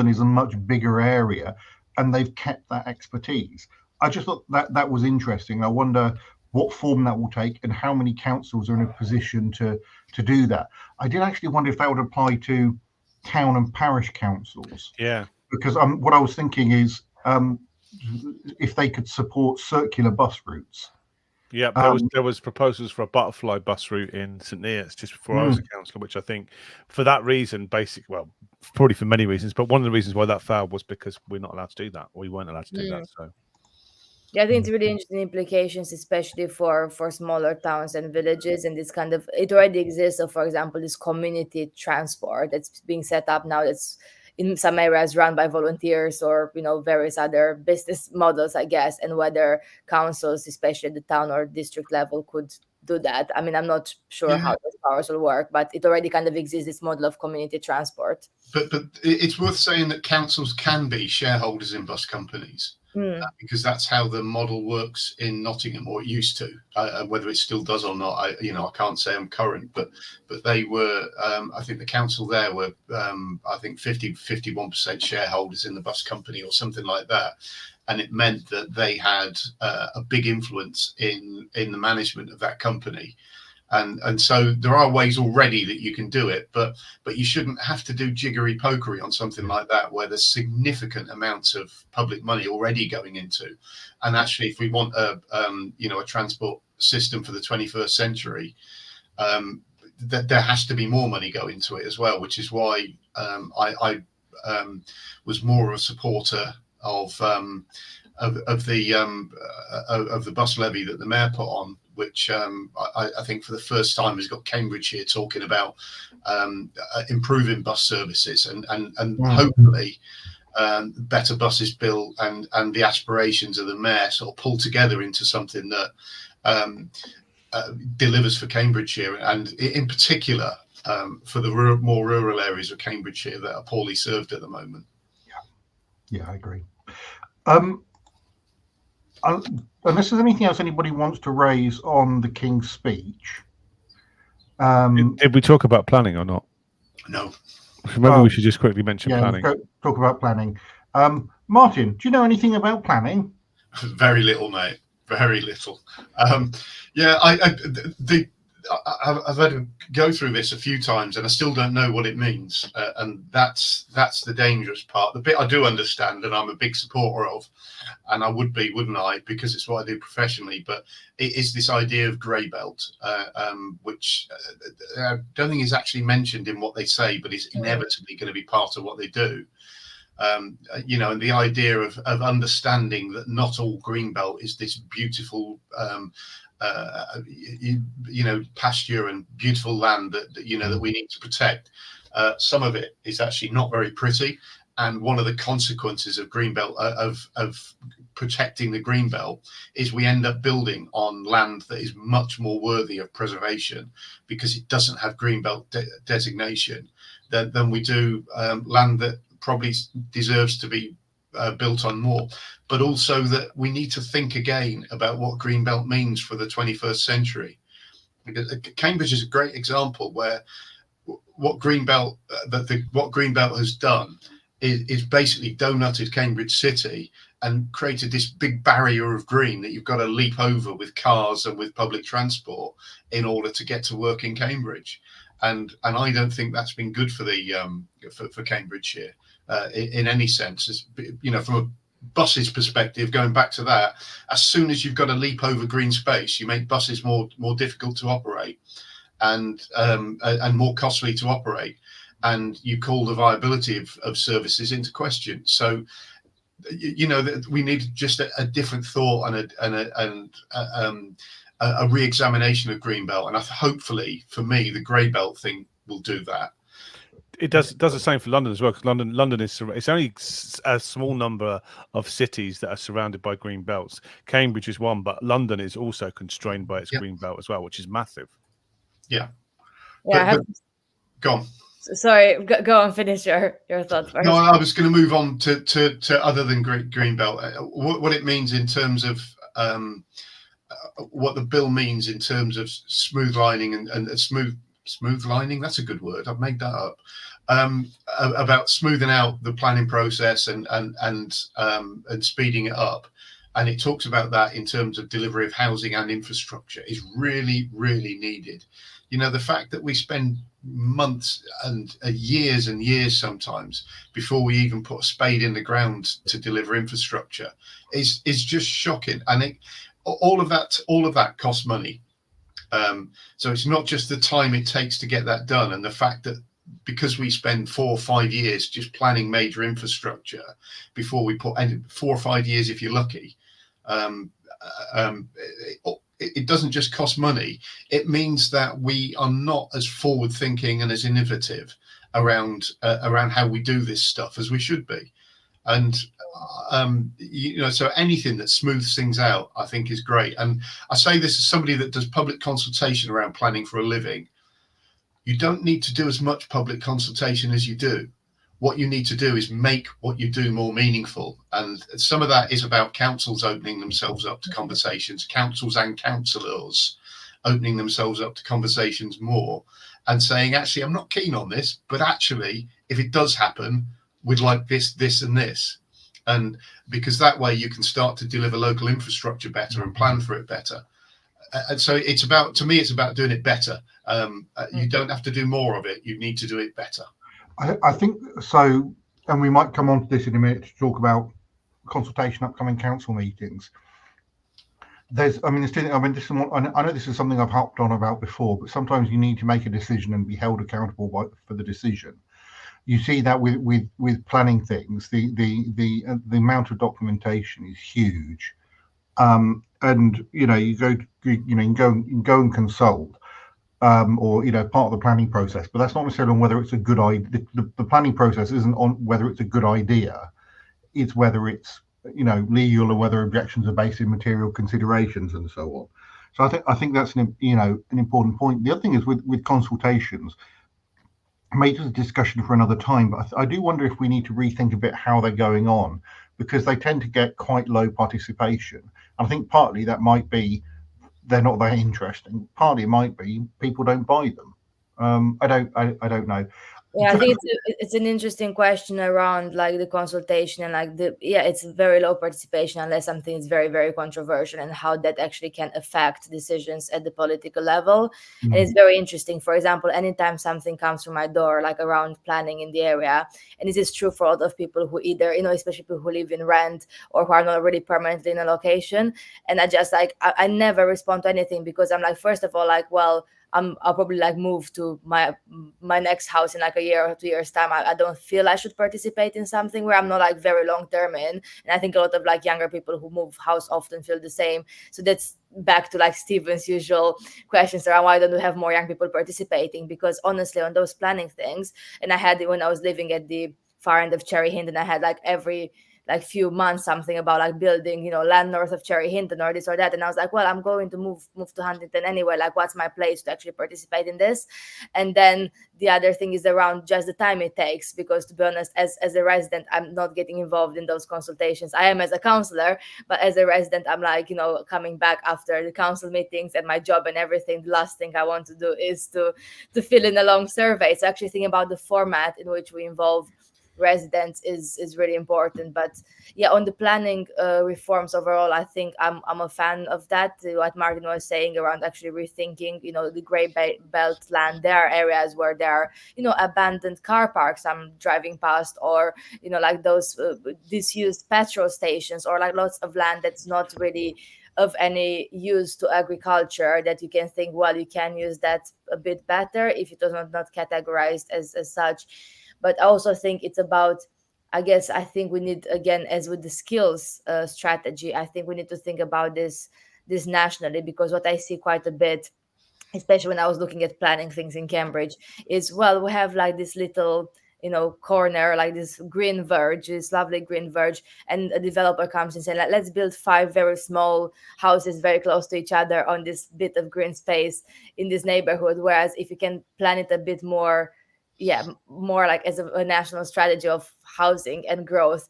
is a much bigger area, and they've kept that expertise. I just thought that was interesting. I wonder what form that will take, and how many councils are in a position to do that. I did actually wonder if that would apply to town and parish councils,
Yeah.
because what I was thinking is if they could support circular bus routes.
Yeah, there was proposals for a butterfly bus route in St Neots just before I was a councillor, which I think for that reason, well, probably for many reasons, but one of the reasons why that failed was because we're not allowed to do that. We weren't allowed to do that. So
yeah, I think it's really interesting implications, especially for smaller towns and villages. And this kind of, it already exists. So, for example, this community transport that's being set up now, that's in some areas run by volunteers or various other business models, I guess. And whether councils, especially at the town or district level, could do that. I mean, I'm not sure how those powers will work, but it already kind of exists, this model of community transport.
But it's worth saying that councils can be shareholders in bus companies. Because that's how the model works in Nottingham, or it used to. Whether it still does or not, I can't say I'm current, but they were. I think the council there were, I think 51% shareholders in the bus company or something like that, and it meant that they had a big influence in the management of that company. And so there are ways already that you can do it, but you shouldn't have to do jiggery pokery on something like that where there's significant amounts of public money already going into. And actually, if we want a transport system for the 21st century, that there has to be more money go into it as well, which is why I was more of a supporter of the bus levy that the mayor put on, which I think for the first time has got Cambridgeshire talking about improving bus services and hopefully better buses built and the aspirations of the mayor sort of pull together into something that delivers for Cambridgeshire, and in particular for the more rural areas of Cambridgeshire that are poorly served at the moment.
Yeah, I agree. Unless there's anything else anybody wants to raise on the King's speech.
Did we talk about planning or not?
No.
Maybe we should just quickly mention planning.
Talk about planning. Martin, do you know anything about planning?
Very little, mate. Very little. I've had to go through this a few times, and I still don't know what it means. And that's the dangerous part. The bit I do understand, and I'm a big supporter of, and I would be, wouldn't I? Because it's what I do professionally. But it is this idea of grey belt, which I don't think is actually mentioned in what they say, but is inevitably going to be part of what they do. And the idea of understanding that not all green belt is this beautiful pasture and beautiful land that we need to protect. Some of it is actually not very pretty, and one of the consequences of greenbelt of protecting the greenbelt is we end up building on land that is much more worthy of preservation because it doesn't have greenbelt designation than we do land that probably deserves to be built on more. But also that we need to think again about what greenbelt means for the 21st century. Because Cambridge is a great example where what greenbelt has done is basically donutted Cambridge City and created this big barrier of green that you've got to leap over with cars and with public transport in order to get to work in Cambridge. And I don't think that's been good for the for Cambridgeshire in any sense. From a buses perspective, going back to that, as soon as you've got to leap over green space, you make buses more difficult to operate and more costly to operate, and you call the viability of services into question. So we need just a different thought and a re-examination of greenbelt, and hopefully for me the grey belt thing will do that.
It does the same for London as well, because London is, it's only a small number of cities that are surrounded by green belts. Cambridge is one, but London is also constrained by its green belt as well, which is massive.
Yeah.
But
go on.
Sorry, go on, finish your thoughts first.
No, I was going to move on to other than green belt. What it means in terms of what the bill means in terms of smooth lining and smooth lining. That's a good word. I've made that up. About smoothing out the planning process and speeding it up. and it talks about that in terms of delivery of housing and infrastructure, is really, really needed. You know, the fact that we spend months and years sometimes before we even put a spade in the ground to deliver infrastructure is just shocking. And all of that costs money. So it's not just the time it takes to get that done, and the fact that because we spend 4 or 5 years just planning major infrastructure before we put, and 4 or 5 years if you're lucky, it doesn't just cost money. It means that we are not as forward thinking and as innovative around how we do this stuff as we should be. And you know, so anything that smooths things out, I think, is great. And I say this as somebody that does public consultation around planning for a living. You don't need to do as much public consultation as you do. What you need to do is make what you do more meaningful. And some of that is about councils opening themselves up to conversations, councils and councillors opening themselves up to conversations more and saying, actually, I'm not keen on this, but actually, if it does happen, we'd like this, this and this. And because that way you can start to deliver local infrastructure better and plan for it better. And so it's about, to me, it's about doing it better. You don't have to do more of it. You need to do it better.
I think so, and we might come on to this in a minute to talk about consultation, upcoming council meetings. I know this is something I've harped on about before, but sometimes you need to make a decision and be held accountable for the decision. You see that with planning things, the amount of documentation is huge, and you know you can go and consult. Or part of the planning process, but that's not necessarily on whether it's a good idea. The planning process isn't on whether it's a good idea; it's whether it's legal or whether objections are based in material considerations and so on. So I think that's an important point. The other thing is with consultations, maybe it's a discussion for another time, but I do wonder if we need to rethink a bit how they're going on, because they tend to get quite low participation. And I think partly that might be they're not that interesting. Partly it might be people don't buy them. I don't know.
Yeah, I think it's an interesting question around like the consultation and like it's very low participation unless something is very, very controversial, and how that actually can affect decisions at the political level. And it's very interesting. For example, anytime something comes through my door, like around planning in the area, and this is true for a lot of people who either, especially people who live in rent or who are not already permanently in a location. And I just I never respond to anything, because I'm like, first of all, like, well, I'll probably like move to my next house in like a year or 2 years time. I don't feel I should participate in something where I'm not like very long term in. And I think a lot of like younger people who move house often feel the same. So that's back to like Stephen's usual questions around why don't we have more young people participating? Because honestly, on those planning things, and I had it when I was living at the far end of Cherry Hinton, I had like every few months something about like building land north of Cherry Hinton or this or that, and I was like, well, I'm going to move to Huntington anyway, like what's my place to actually participate in this? And then the other thing is around just the time it takes, because to be honest, as a resident, I'm not getting involved in those consultations. I am as a councillor, but as a resident, I'm like, coming back after the council meetings and my job and everything, the last thing I want to do is to fill in a long survey. So actually thinking about the format in which we involve residents is really important. But yeah, on the planning reforms overall, I think I'm a fan of that. What Martin was saying around actually rethinking, the grey belt land. There are areas where there are, abandoned car parks I'm driving past, or like those disused petrol stations, or like lots of land that's not really of any use to agriculture, that you can think, well, you can use that a bit better if it was not categorized as such. But I also think it's about, I think we need, again, as with the skills strategy, I think we need to think about this nationally, because what I see quite a bit, especially when I was looking at planning things in Cambridge, is, well, we have like this little corner, like this green verge, this lovely green verge, and a developer comes and says, like, let's build 5 very small houses very close to each other on this bit of green space in this neighborhood. Whereas if you can plan it a bit more like as a national strategy of housing and growth,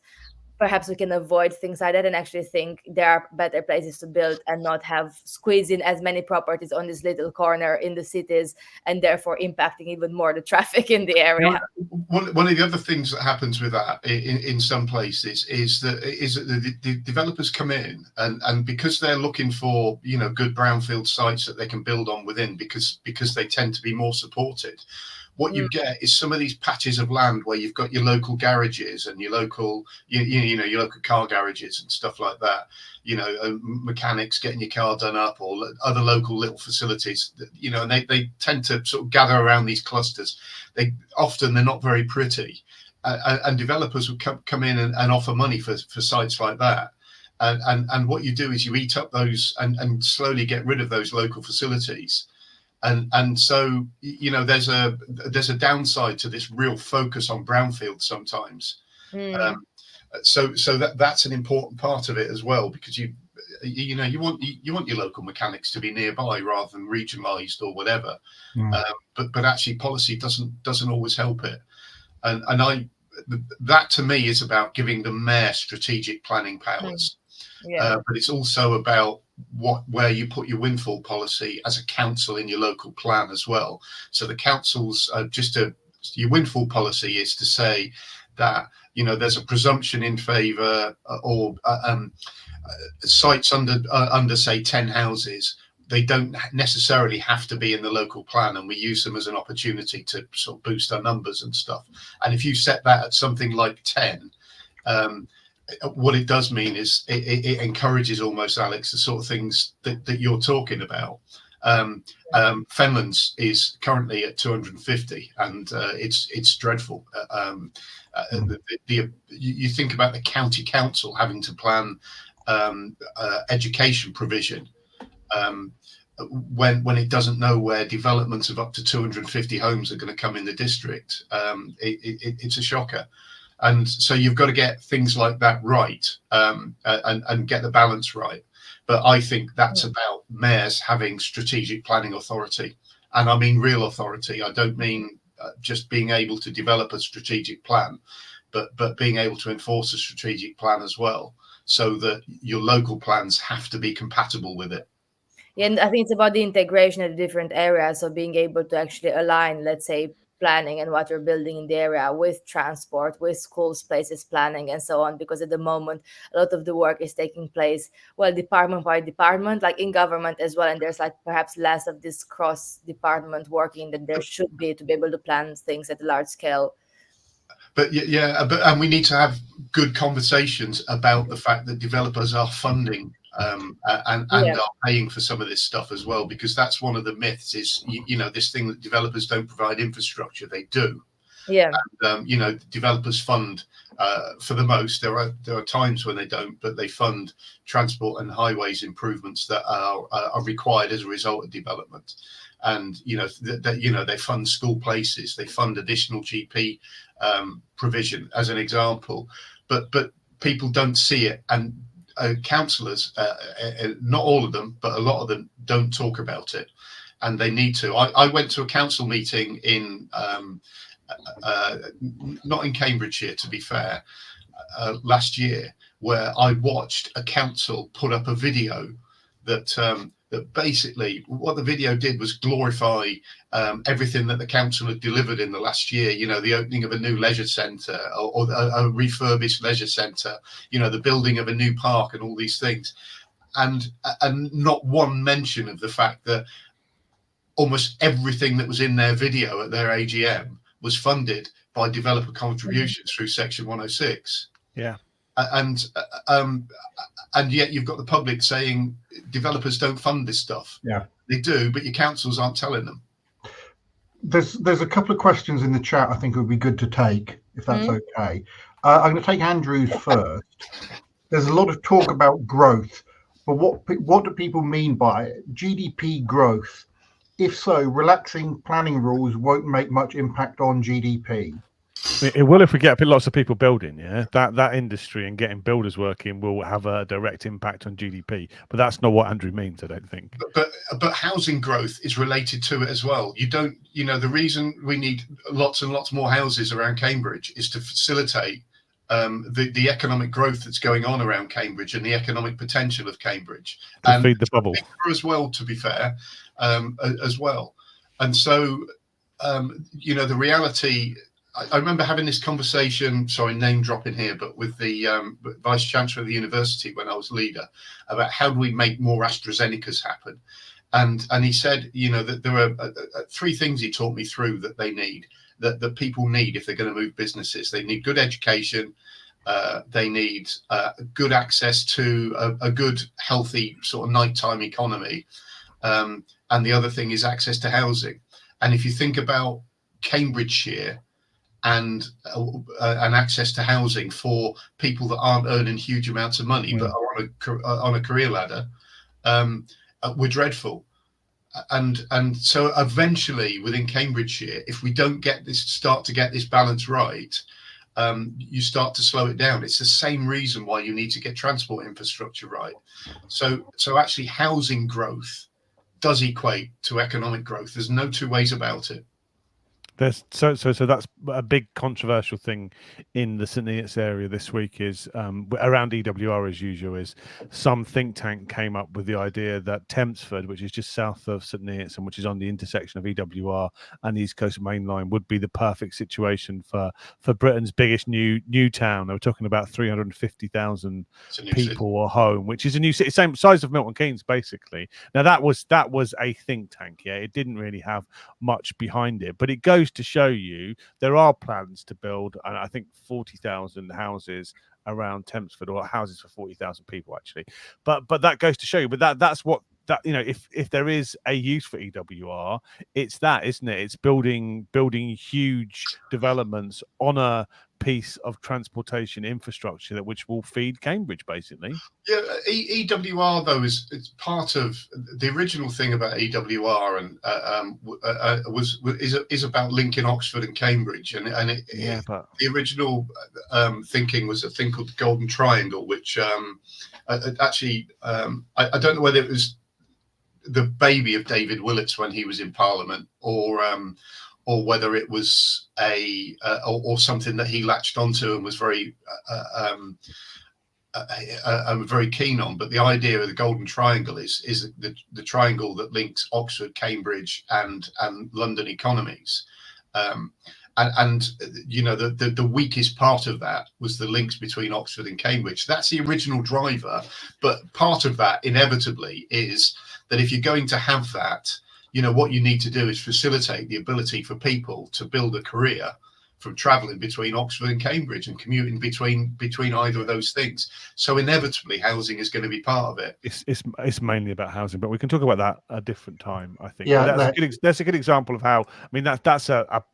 perhaps we can avoid things like that and actually think there are better places to build and not have squeeze in as many properties on this little corner in the cities, and therefore impacting even more the traffic in the area.
One of the other things that happens with that in some places is that the developers come in and because they're looking for, you know, good brownfield sites that they can build on within, because they tend to be more supported. What you get is some of these patches of land where you've got your local garages and your local, you know, your local car garages and stuff like that. You know, mechanics getting your car done up, or other local little facilities. You know, and they tend to sort of gather around these clusters. They're not very pretty, and developers would come in and offer money for sites like that. And what you do is you eat up those and slowly get rid of those local facilities. And so, you know, there's a downside to this real focus on brownfield sometimes. So that's an important part of it as well, because you want your local mechanics to be nearby rather than regionalised or whatever. But actually policy doesn't always help it. And that to me is about giving the mayor strategic planning powers. But it's also about where you put your windfall policy as a council in your local plan as well. So the councils your windfall policy is to say that, you know, there's a presumption in favour or sites under say 10 houses. They don't necessarily have to be in the local plan, and we use them as an opportunity to sort of boost our numbers and stuff. And if you set that at something like 10, what it does mean is it encourages almost, Alex, the sort of things that you're talking about. Fenlands is currently at 250, and it's dreadful. You think about the county council having to plan education provision when it doesn't know where developments of up to 250 homes are going to come in the district. It's a shocker. And so you've got to get things like that right, and get the balance right. But I think that's about mayors having strategic planning authority. And I mean real authority. I don't mean just being able to develop a strategic plan, but being able to enforce a strategic plan as well, so that your local plans have to be compatible with it.
Yeah, and I think it's about the integration of the different areas. So being able to actually align, let's say, planning and what you're building in the area with transport, with schools, places planning, and so on. Because at the moment, a lot of the work is taking place, well, department by department, like in government as well. And there's like perhaps less of this cross-department working that there should be to be able to plan things at a large scale.
But and we need to have good conversations about the fact that developers are funding and are paying for some of this stuff as well, because that's one of the myths is, you know, this thing that developers don't provide infrastructure. They do. And, you know, developers fund for the most. There are times when they don't, but they fund transport and highways improvements that are required as a result of development. And you know they fund school places, they fund additional GP provision as an example, but people don't see it, and councillors, not all of them, but a lot of them don't talk about it, and they need to. I went to a council meeting in not in Cambridgeshire, to be fair, last year, where I watched a council put up a video that basically what the video did was glorify everything that the council had delivered in the last year. You know, the opening of a new leisure centre or a refurbished leisure centre, you know, the building of a new park and all these things. And not one mention of the fact that almost everything that was in their video at their AGM was funded by developer contributions through Section 106.
Yeah.
And yet you've got the public saying developers don't fund this stuff.
Yeah,
they do, but your councils aren't telling them.
There's a couple of questions in the chat I think would be good to take, if that's okay. I'm going to take Andrew's first. There's a lot of talk about growth, but what do people mean by it? GDP growth? If so, relaxing planning rules won't make much impact on GDP.
It will if we get lots of people building. Yeah, that industry and getting builders working will have a direct impact on GDP. But that's not what Andrew means, I don't think.
But housing growth is related to it as well. The reason we need lots and lots more houses around Cambridge is to facilitate the economic growth that's going on around Cambridge and the economic potential of Cambridge,
To
and
feed the bubble.
as well, to be fair, as well. And so, the reality. I remember having this conversation, sorry, name dropping here, but with the Vice Chancellor of the university when I was leader, about how do we make more AstraZenecas happen. And he said, that there are 3 things he taught me through that they need, that people need if they're going to move businesses. They need good education. They need good access to a good, healthy sort of nighttime economy. And the other thing is access to housing. And if you think about Cambridgeshire and access to housing for people that aren't earning huge amounts of money, but are on a career ladder, were dreadful. And so eventually within Cambridgeshire, if we don't start to get this balance right, you start to slow it down. It's the same reason why you need to get transport infrastructure right. So actually housing growth does equate to economic growth. There's no 2 ways about it.
So that's a big controversial thing in the St Neots area this week is around EWR as usual. Is some think tank came up with the idea that Tempsford, which is just south of St Neots and which is on the intersection of EWR and the East Coast Main Line, would be the perfect situation for Britain's biggest new town. They were talking about 350,000 people or home, which is a new city, same size of Milton Keynes, basically. Now that was a think tank. Yeah, it didn't really have much behind it, but it goes to show you there are plans to build, I think, 40,000 houses around Tempsford, or houses for 40,000 people actually. But that goes to show you. But that's what that if there is a use for EWR, it's that, isn't it? It's building huge developments on a piece of transportation infrastructure which will feed Cambridge, basically.
Yeah, EWR though it's part of the original thing about EWR, and is about linking Oxford and Cambridge, but the original thinking was a thing called the Golden Triangle, which actually I don't know whether it was the baby of David Willetts when he was in Parliament, or whether it was or something that he latched onto and was very very keen on. But the idea of the Golden Triangle is the triangle that links Oxford, Cambridge, and London economies. And the weakest part of that was the links between Oxford and Cambridge. That's the original driver, but part of that inevitably is that if you're going to have that, what you need to do is facilitate the ability for people to build a career from traveling between Oxford and Cambridge and commuting between either of those things. So inevitably housing is going to be part of it.
It's mainly about housing, but we can talk about that a different time, I think.
Yeah,
that's a good example of how, I mean, that's a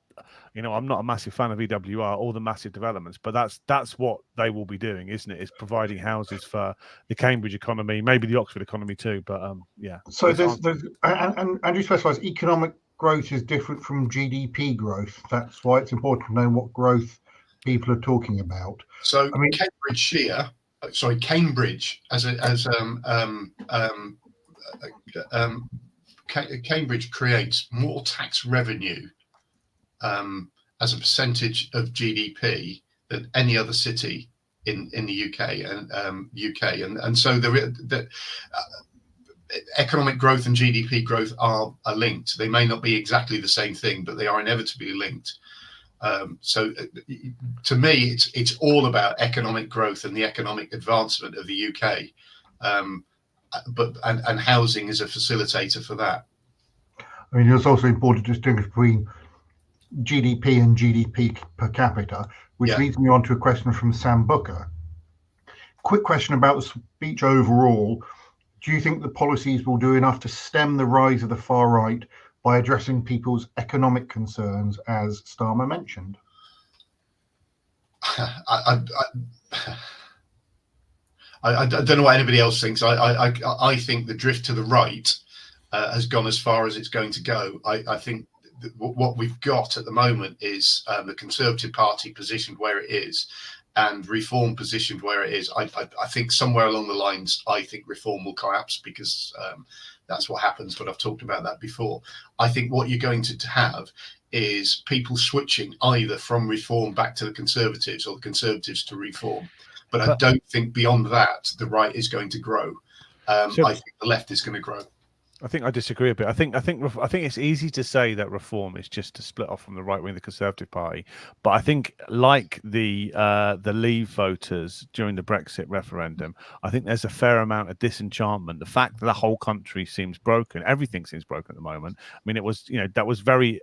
I'm not a massive fan of EWR or the massive developments, but that's what they will be doing, isn't it? Is providing houses for the Cambridge economy, maybe the Oxford economy too. But yeah.
So there's and Andrew specifies economic growth is different from GDP growth. That's why it's important to know what growth people are talking about.
So Cambridge Cambridge creates more tax revenue as a percentage of GDP than any other city in the UK, and so the economic growth and GDP growth are linked. They may not be exactly the same thing, but they are inevitably linked. So to me, it's all about economic growth and the economic advancement of the UK, but housing is a facilitator for that.
I mean, it's also important to distinguish between GDP and GDP per capita, which leads me on to a question from Sam Booker. Quick question about the speech overall. Do you think the policies will do enough to stem the rise of the far right by addressing people's economic concerns, as Starmer mentioned?
I don't know what anybody else thinks. I think the drift to the right has gone as far as it's going to go. I think what we've got at the moment is the Conservative Party positioned where it is, and reform positioned where it is, I think somewhere along the lines, I think reform will collapse because that's what happens. But I've talked about that before. I think what you're going to have is people switching either from reform back to the Conservatives or the Conservatives to reform. But I don't think beyond that the right is going to grow. I think the left is going to grow.
I think I disagree a bit. I think it's easy to say that reform is just to split off from the right wing, the Conservative Party. But I think, like the Leave voters during the Brexit referendum, I think there's a fair amount of disenchantment. The fact that the whole country seems broken, everything seems broken at the moment. I mean, it was, that was very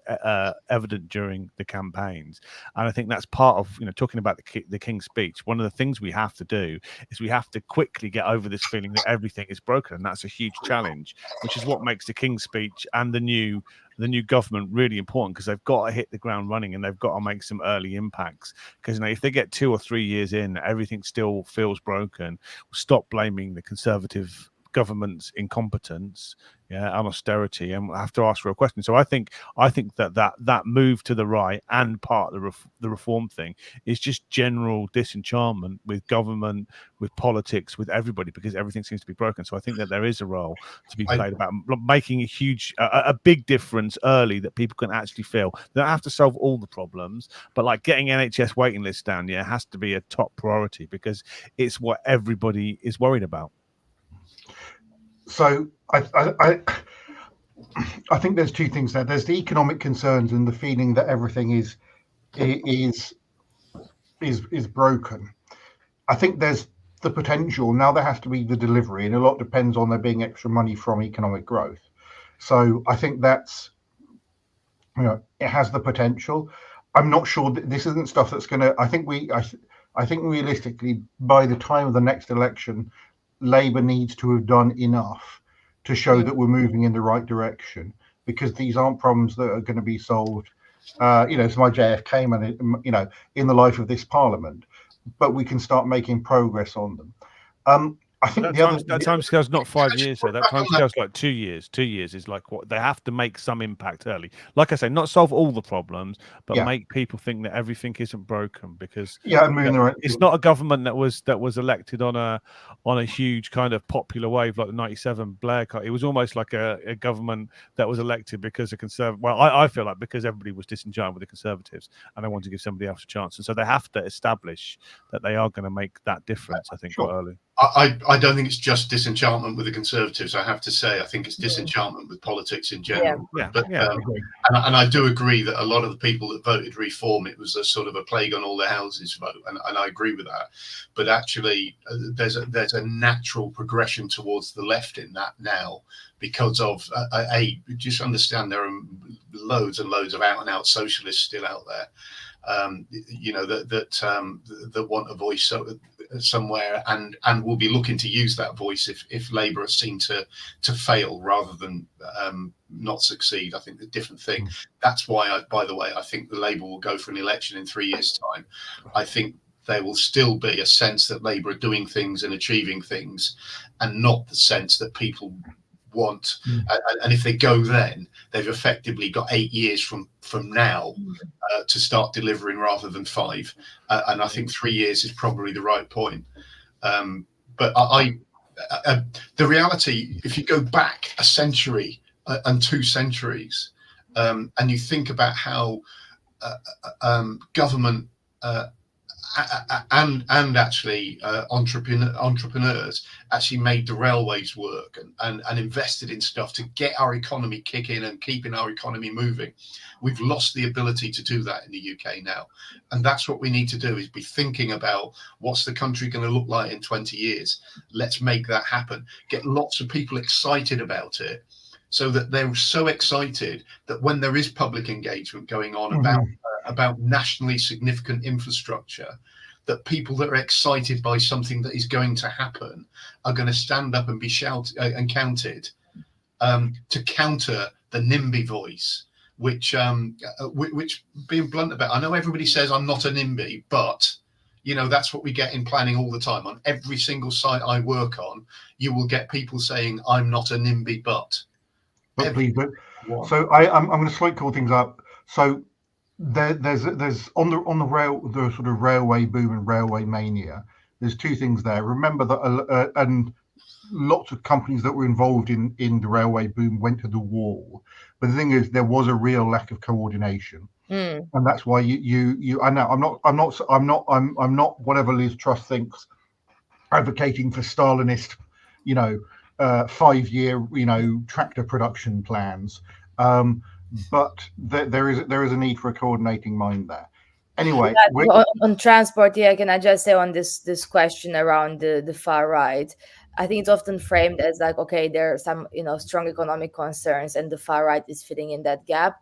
evident during the campaigns, and I think that's part of, talking about the King's Speech. One of the things we have to do is we have to quickly get over this feeling that everything is broken, and that's a huge challenge, which is what makes the King's Speech and the new government really important, because they've got to hit the ground running and they've got to make some early impacts. Because if they get 2 or 3 years in, everything still feels broken, stop blaming the Conservative government's incompetence, and austerity, and we'll have to ask for a question. So I think that move to the right and part of the reform thing is just general disenchantment with government, with politics, with everybody, because everything seems to be broken. So I think that there is a role to be played about making a big difference early that people can actually feel. They don't have to solve all the problems, but like getting NHS waiting lists down, has to be a top priority, because it's what everybody is worried about.
So I think there's two things there. There's the economic concerns and the feeling that everything is broken. I think there's the potential. Now there has to be the delivery, and a lot depends on there being extra money from economic growth. So I think that's, it has the potential. I'm not sure that this isn't stuff that's going to. I think realistically, by the time of the next election, Labour needs to have done enough to show that we're moving in the right direction, because these aren't problems that are going to be solved, so my JFK man, in the life of this Parliament, but we can start making progress on them. I think
that time scale's not 5 years, though. That time scale's like 2 years. 2 years is like what they have to make some impact early. Like I say, not solve all the problems, but make people think that everything isn't broken. Because it's not a government that was elected on a huge kind of popular wave like the '97 Blair. It was almost like a government that was elected because a Conservative. Well, I feel like because everybody was disenchanted with the Conservatives and they want to give somebody else a chance, and so they have to establish that they are going to make that difference. I think quite early.
I don't think it's just disenchantment with the Conservatives. I have to say, I think it's disenchantment with politics in general. And I do agree that a lot of the people that voted reform, it was a sort of a plague on all the houses vote, and I agree with that. But actually, there's a natural progression towards the left in that now, because of just understand there are loads and loads of out and out socialists still out there. That want a voice somewhere and will be looking to use that voice if Labour are seen to fail rather than not succeed. I think a different thing. That's why, by the way, I think the Labour will go for an election in 3 years' time. I think there will still be a sense that Labour are doing things and achieving things, and not the sense that people want. And if they go, then they've effectively got 8 years from now to start delivering rather than 5. And I think 3 years is probably the right point. But the reality, if you go back a century and 2 centuries, and you think about how government and actually entrepreneurs actually made the railways work and invested in stuff to get our economy kicking and keeping our economy moving. We've lost the ability to do that in the UK now, and that's what we need to do, is be thinking about what's the country going to look like in 20 years. Let's make that happen. Get lots of people excited about it, so that they're so excited that when there is public engagement going on about nationally significant infrastructure, that people that are excited by something that is going to happen are going to stand up and be shouted and counted to counter the NIMBY voice, which being blunt about, I know everybody says I'm not a NIMBY, but that's what we get in planning all the time. On every single site I work on, you will get people saying I'm not a NIMBY, but.
Please, so I'm going to slightly call things up. So there's on the sort of railway boom and railway mania. There's two things there. Remember that and lots of companies that were involved in the railway boom went to the wall. But the thing is, there was a real lack of coordination, and that's why you. I know I'm not whatever Liz Truss thinks, advocating for Stalinist, 5-year, tractor production plans. But there is a need for a coordinating mind there. Anyway,
on transport, can I just say on this question around the far right? I think it's often framed as like, okay, there are some strong economic concerns, and the far right is fitting in that gap.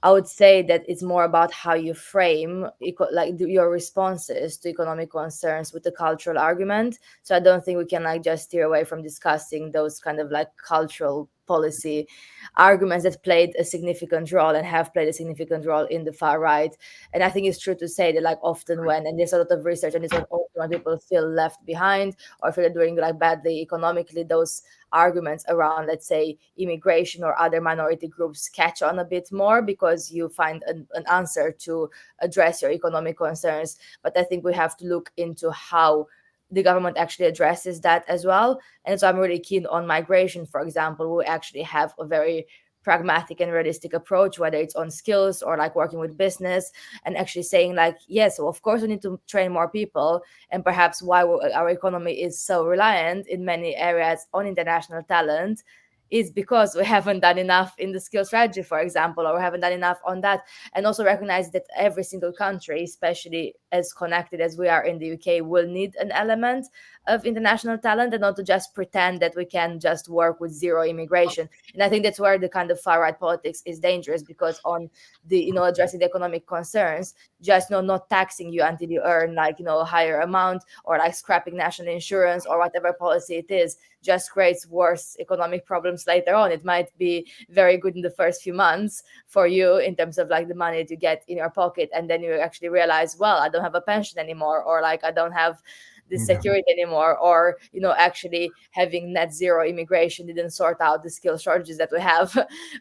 I would say that it's more about how you frame your responses to economic concerns with the cultural argument. So I don't think we can just steer away from discussing those kind of cultural policy arguments that played a significant role and have played a significant role in the far right. And I think it's true to say that often and there's a lot of research on this, when people feel left behind or feel they're doing badly economically, those arguments around, let's say, immigration or other minority groups catch on a bit more because you find an answer to address your economic concerns. But I think we have to look into how the government actually addresses that as well. And so I'm really keen on migration, for example. We actually have a very pragmatic and realistic approach, whether it's on skills or working with business, and actually saying yes, so of course we need to train more people, and perhaps why our economy is so reliant in many areas on international talent is because we haven't done enough in the skill strategy, for example, or we haven't done enough on that. And also recognize that every single country, especially as connected as we are in the UK, will need an element of international talent, and not to just pretend that we can just work with zero immigration. And I think that's where the kind of far right politics is dangerous, because on the addressing the economic concerns, just not taxing you until you earn a higher amount, or scrapping national insurance or whatever policy it is, just creates worse economic problems later on. It might be very good in the first few months for you in terms of the money that you get in your pocket, and then you actually realize, well, I don't have a pension anymore, or I don't have this security anymore, or actually having net zero immigration didn't sort out the skill shortages that we have,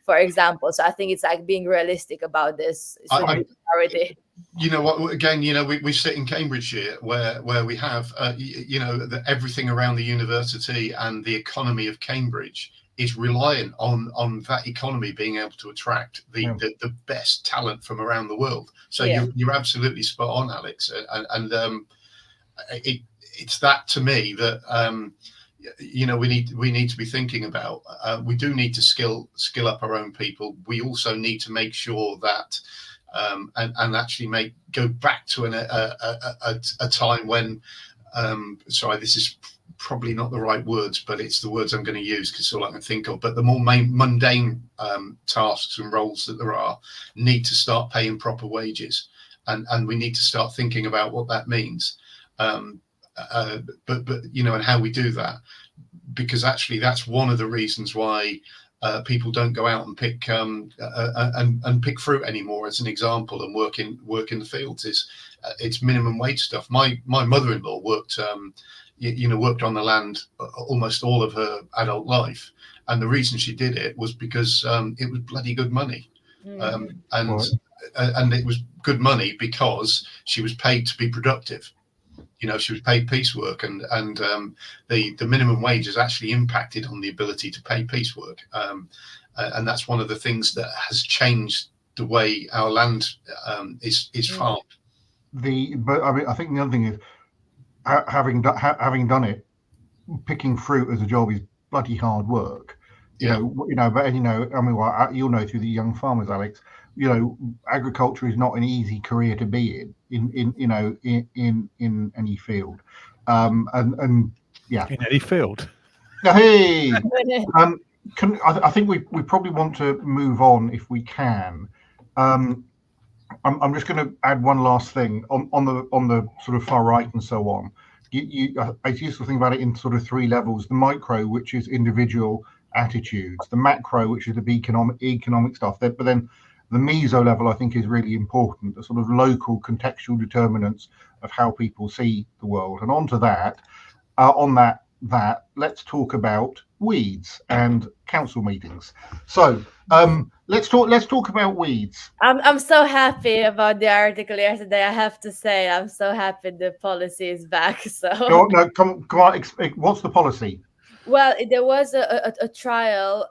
for example. So I think it's being realistic about this.
You know what? Again, we sit in Cambridgeshire, where we have, everything around the university and the economy of Cambridge is reliant on that economy being able to attract the best talent from around the world. So you're absolutely spot on, Alex, and it's that, to me, that we need to be thinking about. We do need to skill up our own people. We also need to make sure that. And actually go back to a time when, sorry, this is probably not the right words, but it's the words I'm going to use because it's all I can think of. But the more mundane tasks and roles that there are need to start paying proper wages, and we need to start thinking about what that means. But and how we do that, because actually that's one of the reasons why. People don't go out and pick pick fruit anymore, as an example, and work in the fields. It's minimum wage stuff. My mother-in-law worked worked on the land almost all of her adult life, and the reason she did it was because it was bloody good money, and it was good money because she was paid to be productive. She was paid piecework, and the minimum wage has actually impacted on the ability to pay piecework, and that's one of the things that has changed the way our land is farmed.
But I mean, I think the other thing is having done it, picking fruit as a job is bloody hard work. But I mean, well, you'll know through the young farmers, Alex. Agriculture is not an easy career to be in any field, and
in any field.
Hey, I think we probably want to move on if we can. I'm just going to add one last thing on the sort of far right and so on. It's useful to think about it in sort of three levels: the micro, which is individual attitudes; the macro, which is the economic stuff. But then the meso level, I think, is really important, the sort of local contextual determinants of how people see the world. And on that, that, let's talk about weeds and council meetings. So let's talk about weeds.
I'm so happy about the article yesterday. I have to say, I'm so happy the policy is back. So
No, come on. What's the policy?
well, there was a trial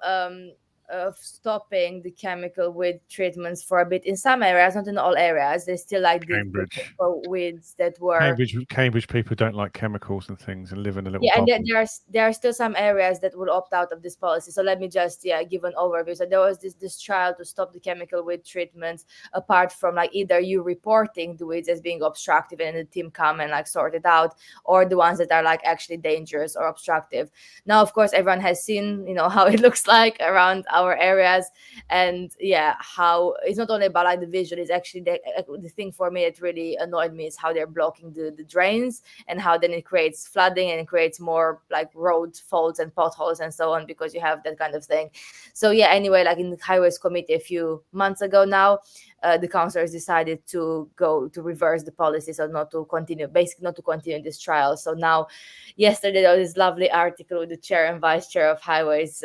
of stopping the chemical weed treatments for a bit in some areas, not in all areas. They still like did
Cambridge.
for weeds that were
Cambridge people don't like chemicals and things and live in a little
and
bubble.
there are still some areas that will opt out of this policy. So let me just give an overview. So there was this trial to stop the chemical weed treatments, apart from like either you reporting the weeds as being obstructive and the team come and like sort it out, or the ones that are like actually dangerous or obstructive. Now, of course, everyone has seen how it looks like around our areas, and how it's not only about like the visual. It's actually the thing for me that really annoyed me is how they're blocking the drains, and how then it creates flooding and it creates more like road faults and potholes and so on, because you have that kind of thing. So anyway, like in the highways committee a few months ago now, the councillors decided to reverse the policy, so not to continue this trial. So now, yesterday there was this lovely article with the chair and vice chair of highways,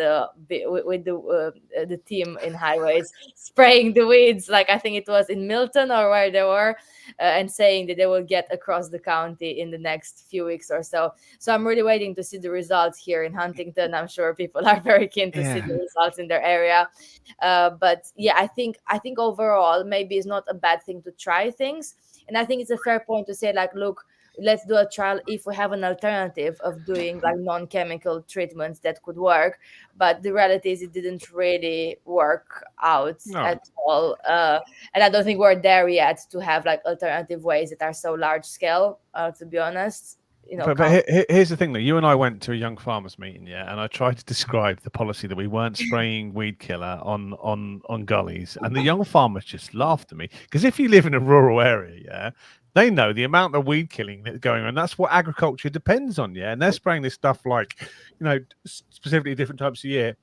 with the team in highways spraying the weeds, like I think it was in Milton or where they were, and saying that they will get across the county in the next few weeks or so. So I'm really waiting to see the results here in Huntington. I'm sure people are very keen to see the results in their area. But I think overall, maybe it's not a bad thing to try things. And I think it's a fair point to say, like, look, let's do a trial if we have an alternative of doing like non-chemical treatments that could work. But the reality is it didn't really work out at all. And I don't think we're there yet to have like alternative ways that are so large scale, to be honest.
But here's the thing, though. You and I went to a young farmers meeting, and I tried to describe the policy that we weren't spraying weed killer on gullies, and the young farmers just laughed at me, because if you live in a rural area, they know the amount of weed killing that's going on. That's what agriculture depends on, and they're spraying this stuff like, specifically different types of year,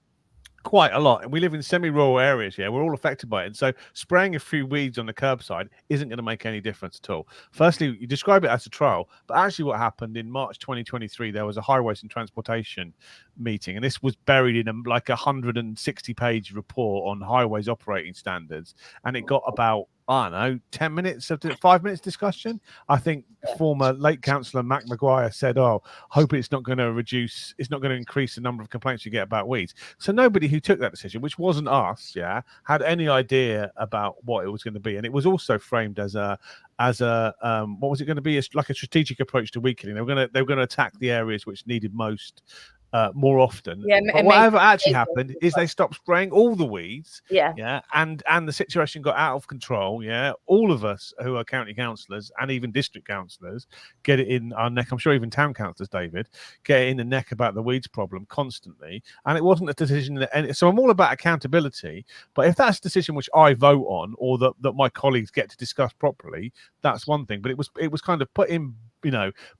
quite a lot. And we live in semi-rural areas, we're all affected by it. And so spraying a few weeds on the curbside isn't going to make any difference at all. Firstly, you describe it as a trial, but actually what happened in March 2023, there was a highways and transportation meeting, and this was buried in a 160-page report on highways operating standards, and it got about 10 minutes of 5 minutes discussion. I think former late councillor Mac Maguire said, hope it's not going to increase the number of complaints you get about weeds. So nobody who took that decision, which wasn't us, had any idea about what it was going to be. And it was also framed as a what was it going to be? Like a strategic approach to weed killing. They were going to attack the areas which needed most more often. But whatever actually happened is they stopped spraying all the weeds. And the situation got out of control. All of us who are county councillors and even district councillors get it in our neck. I'm sure even town councillors, David, get it in the neck about the weeds problem constantly. And it wasn't a decision so I'm all about accountability. But if that's a decision which I vote on, or that my colleagues get to discuss properly, that's one thing. But it was kind of put in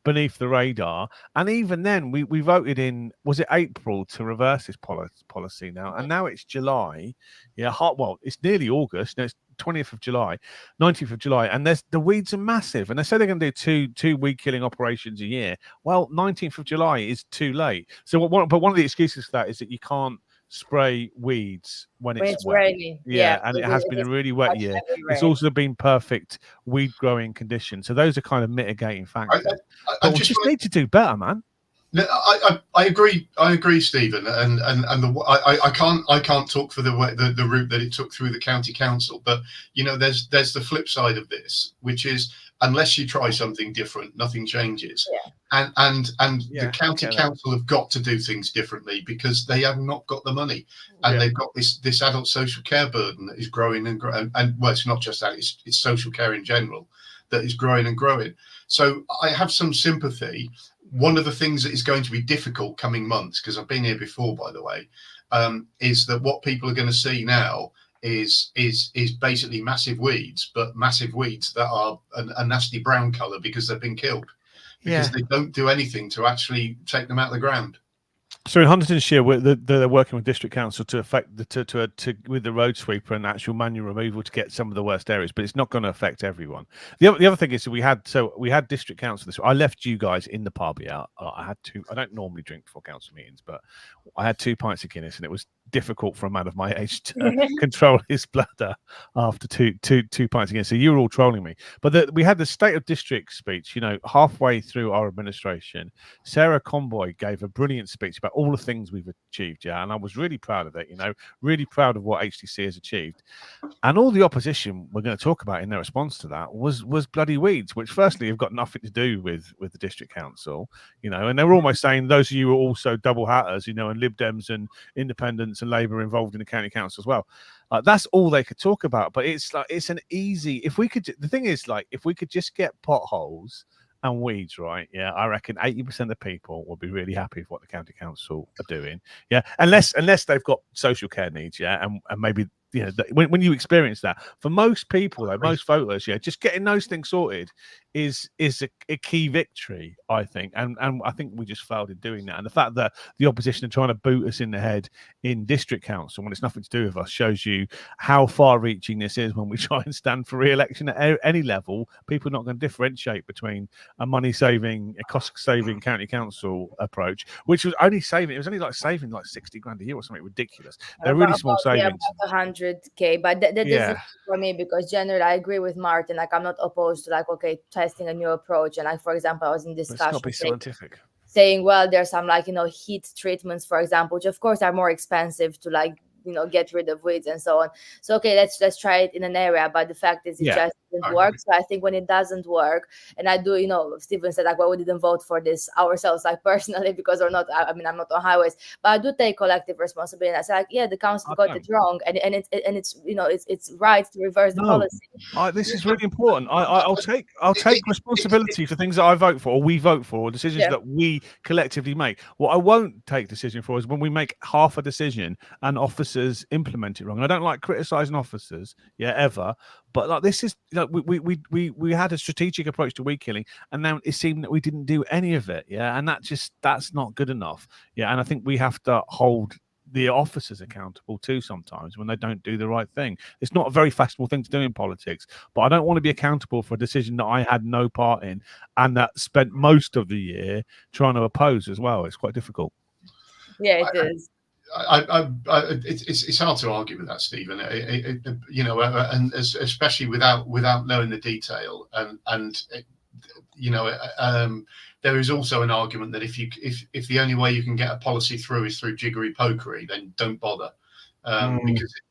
beneath the radar. And even then we voted in, was it April, to reverse this policy now, and now it's July. It's nearly August now. It's 20th of July, 19th of July, and the weeds are massive, and they say they're going to do two weed killing operations a year. Well, 19th of July is too late. So one of the excuses for that is that you can't spray weeds when it's wet.
Rainy.
And it has been a really wet year. It's also been perfect weed growing conditions. So those are kind of mitigating factors. But we just need to do better, man.
No, I agree. I agree, Stephen. And I can't talk for the route that it took through the county council. But there's the flip side of this, which is unless you try something different, nothing changes. And the county council have got to do things differently because they have not got the money, and they've got this adult social care burden that is growing and well, it's not just that; it's social care in general that is growing and growing. So I have some sympathy. One of the things that is going to be difficult coming months, because I've been here before, by the way, is that what people are going to see now is basically massive weeds, but massive weeds that are a nasty brown colour because they've been killed, because they don't do anything to actually take them out of the ground.
So in Huntingdonshire, they're working with district council to affect with the road sweeper and actual manual removal to get some of the worst areas, but it's not going to affect everyone. The other thing is we had district council this. I left you guys in the pub. Yeah, I had two. I don't normally drink before council meetings, but I had 2 pints of Guinness, and it was difficult for a man of my age to control his bladder after two pints of Guinness. So you were all trolling me, but we had the State of District speech. Halfway through our administration, Sarah Conboy gave a brilliant speech about all the things we've achieved, and I was really proud of it. Really proud of what HDC has achieved, and all the opposition we're going to talk about in their response to that was bloody weeds, which firstly have got nothing to do with the district council, and they were almost saying those of you who are also double hatters, and Lib Dems and Independents and Labour involved in the county council as well. That's all they could talk about. But it's an easy. The thing is, if we could just get potholes and weeds right, I reckon 80% of people will be really happy with what the county council are doing, unless they've got social care needs, and maybe when you experience that, for most people though, most voters, just getting those things sorted is a key victory, I think, and I think we just failed in doing that. And the fact that the opposition are trying to boot us in the head in district council when it's nothing to do with us shows you how far-reaching this is. When we try and stand for re-election at any level, people are not going to differentiate between a money-saving, a cost-saving county council approach, which was only saving 60 grand a year or something ridiculous. They're really small savings.
100K, but that is for me, because generally I agree with Martin. I'm not opposed to testing a new approach, and for example, I was in discussion.
It's got to be scientific.
Saying, well, there's some heat treatments, for example, which of course are more expensive to get rid of weeds and so on. So okay, let's try it in an area, but the fact is it just doesn't work. So I think when it doesn't work, and I do, Stephen said we didn't vote for this ourselves, personally, because we're not. I'm not on highways, but I do take collective responsibility. And I said, the council got it wrong, and it's right to reverse the policy.
This is really important. I'll take responsibility for things that I vote for, or we vote for, or decisions that we collectively make. What I won't take decision for is when we make half a decision and officers implement it wrong. And I don't like criticizing officers, ever. But this is we had a strategic approach to weed killing, and now it seemed that we didn't do any of it, and that's not good enough, and I think we have to hold the officers accountable too sometimes when they don't do the right thing. It's not a very fashionable thing to do in politics, but I don't want to be accountable for a decision that I had no part in and that spent most of the year trying to oppose as well. It's quite difficult.
Yeah, it is.
It's hard to argue with that, Stephen. And especially without knowing the detail, and there is also an argument that if the only way you can get a policy through is through jiggery pokery, then don't bother,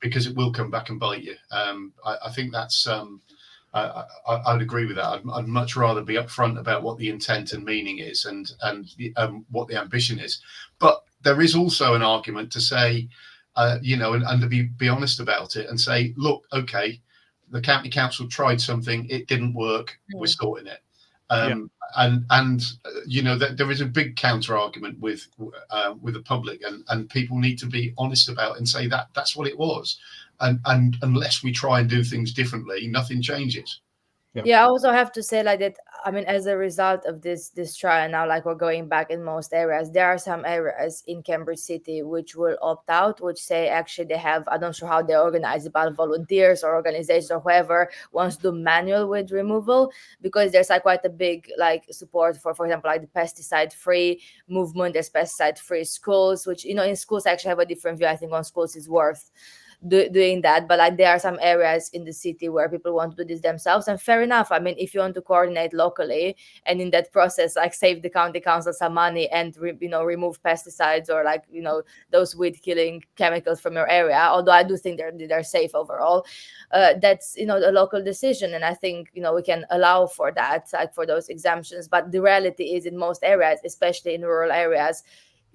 because it will come back and bite you. I think that's I'd agree with that. I'd much rather be upfront about what the intent and meaning is, and what the ambition is, but there is also an argument to say, and to be honest about it and say, look, okay, the county council tried something, it didn't work, we're sorting it. And that there is a big counter argument with the public, and people need to be honest about it and say that's what it was. And unless we try and do things differently, nothing changes.
I also have to say that, as a result of this trial now, we're going back in most areas, there are some areas in Cambridge City which will opt out, which say actually they have, I'm not sure how they organize it, but volunteers or organizations or whoever wants to do manual weed removal, because there's quite a big support for example, the pesticide-free movement. There's pesticide-free schools, which, in schools I actually have a different view. I think on schools is worth doing that, but there are some areas in the city where people want to do this themselves, and fair enough. If you want to coordinate locally and in that process save the county council some money and remove pesticides or those weed killing chemicals from your area, although I do think they're safe overall, that's a local decision, and I think we can allow for that, for those exemptions. But the reality is, in most areas, especially in rural areas,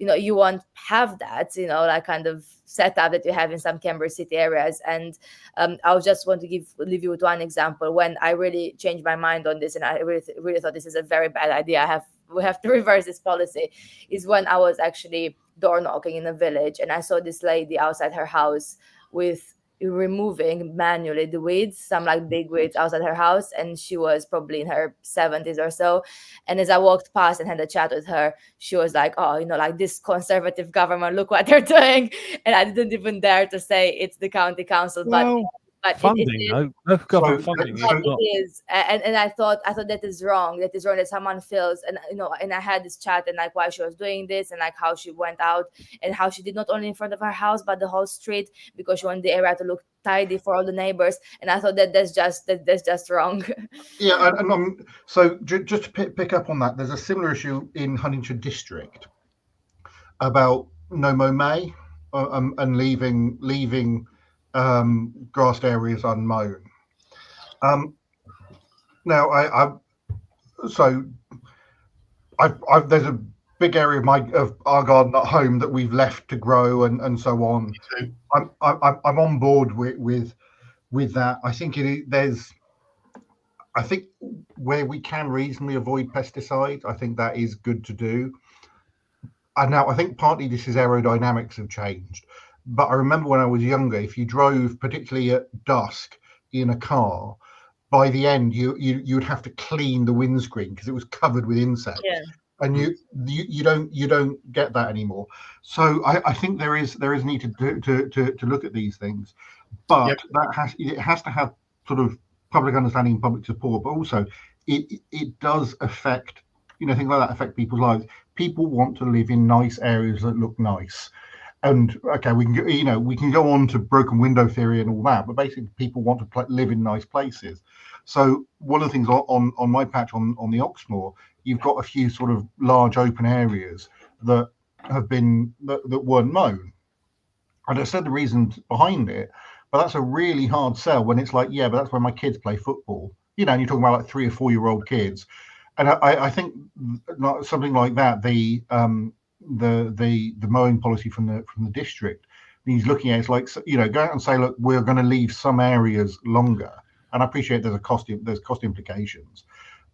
you won't have that, kind of setup that you have in some Cambridge City areas. And I just want to leave you with one example. When I really changed my mind on this, and I really thought this is a very bad idea, we have to reverse this policy, is when I was actually door knocking in a village, and I saw this lady outside her house with removing manually the weeds, some like big weeds outside her house, and she was probably in her 70s or so. And as I walked past and had a chat with her, she was like, oh, like this conservative government, look what they're doing. And I didn't even dare to say it's the county council, but
funding, no government funding.
so-
it is, and I thought that is wrong. That is wrong. That someone feels, and and I had this chat and like why she was doing this and like how she went out and how she did not only in front of her house but the whole street because she wanted the area to look tidy for all the neighbors. And I thought that's just wrong.
Yeah, and so just to pick up on that, there's a similar issue in Huntingdon District about no mow May and leaving grassed areas unmown. Now, there's a big area of our garden at home that we've left to grow and so on. I'm on board with that. I think I think where we can reasonably avoid pesticides, I think that is good to do. And now I think partly this is aerodynamics have changed. But I remember when I was younger, if you drove, particularly at dusk, in a car, by the end you would have to clean the windscreen because it was covered with insects.
Yeah.
And you don't get that anymore. So I think there is need to look at these things, but it has to have sort of public understanding and public support. But also it does affect things like that affect people's lives. People want to live in nice areas that look nice. And okay, we can go on to broken window theory and all that, but basically people want to live in nice places. So one of the things on my patch on the Oxmoor, you've got a few sort of large open areas that have been that weren't mown. And I said the reasons behind it, but that's a really hard sell when it's like, yeah, but that's where my kids play football. And you're talking about like 3 or 4 year old kids. And I think something like that, the mowing policy from the district means looking at it's like, go out and say, look, we're going to leave some areas longer. And I appreciate there's cost implications,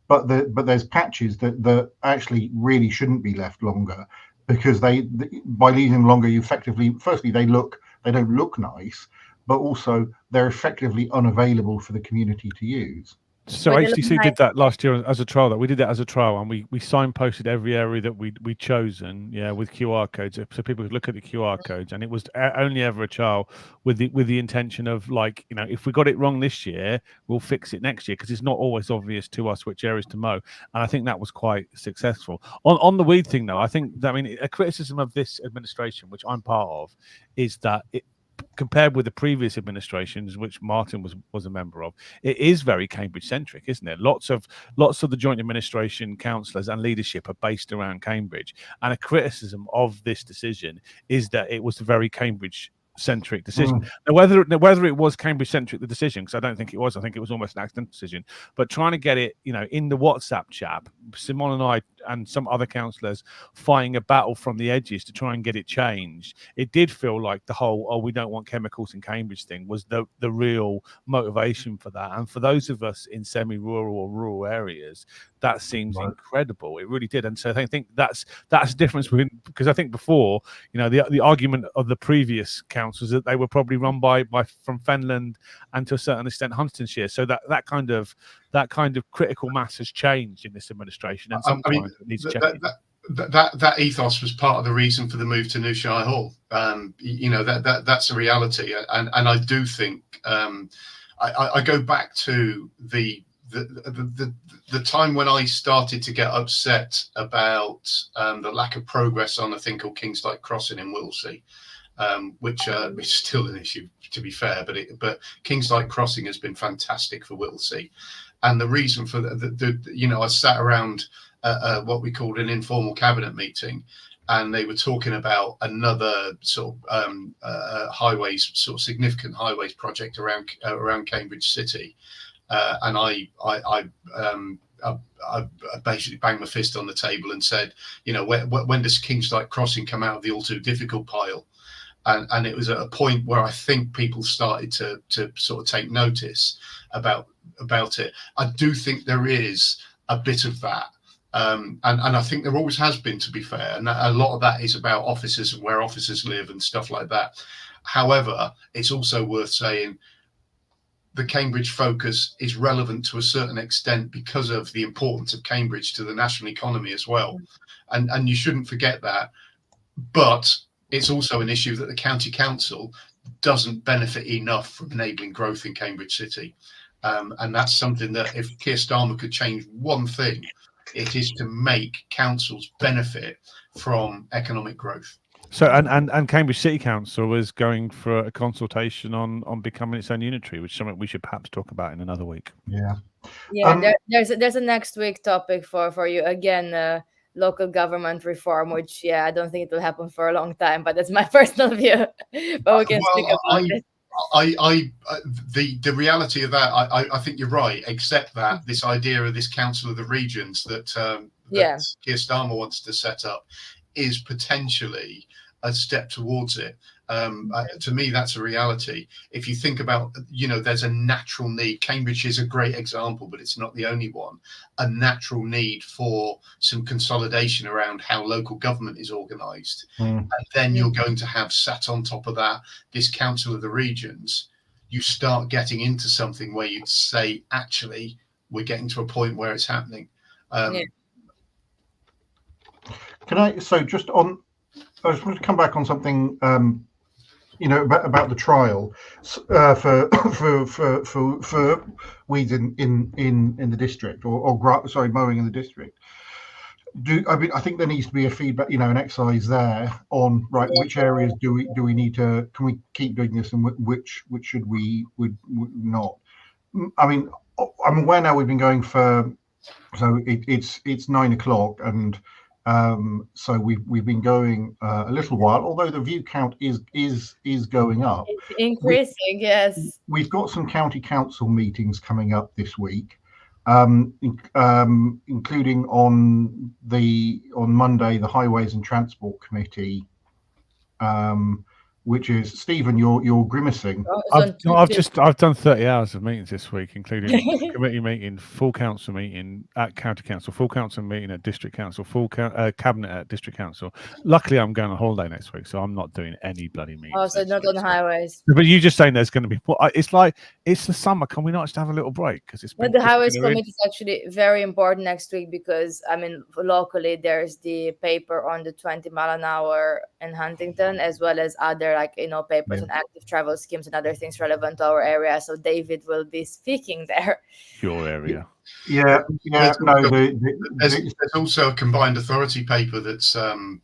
but there's patches that actually really shouldn't be left longer because by leaving them longer, you effectively, firstly, they don't look nice, but also they're effectively unavailable for the community to use.
So HTC did that last year as a trial. We did that as a trial, and we signposted every area that we'd chosen, with QR codes, so people could look at the QR codes. And it was only ever a trial with the intention of if we got it wrong this year, we'll fix it next year because it's not always obvious to us which areas to mow. And I think that was quite successful. On the weed thing, though, I think a criticism of this administration, which I'm part of, is that compared with the previous administrations, which Martin was a member of, it is very Cambridge centric, isn't it? Lots of the joint administration councillors and leadership are based around Cambridge, and a criticism of this decision is that it was a very Cambridge centric decision. Now, whether it was Cambridge centric, the decision, because I don't think it was. I think it was almost an accidental decision. But trying to get it, in the WhatsApp chat, Simon and I and some other councillors fighting a battle from the edges to try and get it changed. It did feel like the whole we don't want chemicals in Cambridge thing was the real motivation for that. And for those of us in semi-rural or rural areas, that seems incredible. It really did. And so I think that's the difference because I think before, the argument of the previous councils that they were probably run by from Fenland and to a certain extent Huntingdonshire. So that kind of critical mass has changed in this administration, and sometimes it needs changing.
That ethos was part of the reason for the move to New Shire Hall. That's a reality, and I do think I go back to the time when I started to get upset about the lack of progress on a thing called Kingsdyke Crossing in Whittlesea, which is still an issue, to be fair, but Kingsdyke Crossing has been fantastic for Whittlesea. And the reason for I sat around what we called an informal cabinet meeting, and they were talking about another sort of highways, sort of significant highways project around Cambridge City. And I basically banged my fist on the table and said, when does Kingsdyke Crossing come out of the all too difficult pile? And it was at a point where I think people started to sort of take notice about it. I do think there is a bit of that. And I think there always has been, to be fair. And a lot of that is about officers and where officers live and stuff like that. However, it's also worth saying the Cambridge focus is relevant to a certain extent because of the importance of Cambridge to the national economy as well. And you shouldn't forget that. But it's also an issue that the county council doesn't benefit enough from enabling growth in Cambridge City. And that's something that if Keir Starmer could change one thing, it is to make councils benefit from economic growth.
So and Cambridge City Council was going for a consultation on becoming its own unitary, which is something we should perhaps talk about in another week.
Yeah.
There's a next week topic for you again. Local government reform, which I don't think it will happen for a long time, but that's my personal view. But we can speak about it.
The reality of that, I think you're right, except that this idea of this Council of the Regions that Keir Starmer wants to set up is potentially a step towards it. To me, that's a reality. If you think about, there's a natural need. Cambridge is a great example, but it's not the only one. A natural need for some consolidation around how local government is organised. And then you're going to have sat on top of that, this Council of the Regions. You start getting into something where you'd say, actually, we're getting to a point where it's happening.
So just on, I just want to come back on something, about the trial for weeds in the district, or mowing in the district. I think there needs to be a feedback, an exercise there on which areas do we need to, can we keep doing this, and which should we would not. I mean, I'm aware now we've been going for, so it's 9 o'clock, and so we've been going a little while, although the view count is going up.
It's increasing, yes.
We've got some county council meetings coming up this week, including on Monday the Highways and Transport Committee, which is, Stephen, you're grimacing.
I've done 30 hours of meetings this week, including committee meeting, full council meeting at county council, full council meeting at district council, full cabinet at district council. Luckily, I'm going on holiday next week, so I'm not doing any bloody meetings.
Oh, so not on highways.
But you just saying there's going to be more. It's like, it's the summer. Can we not just have a little break? Because it's.
But the highways committee is actually very important next week, because locally there's the paper on the 20 mile an hour in Huntington, as well as other papers on active travel schemes and other things relevant to our area. So David will be speaking there.
Your area.
There's
also a combined authority paper that's on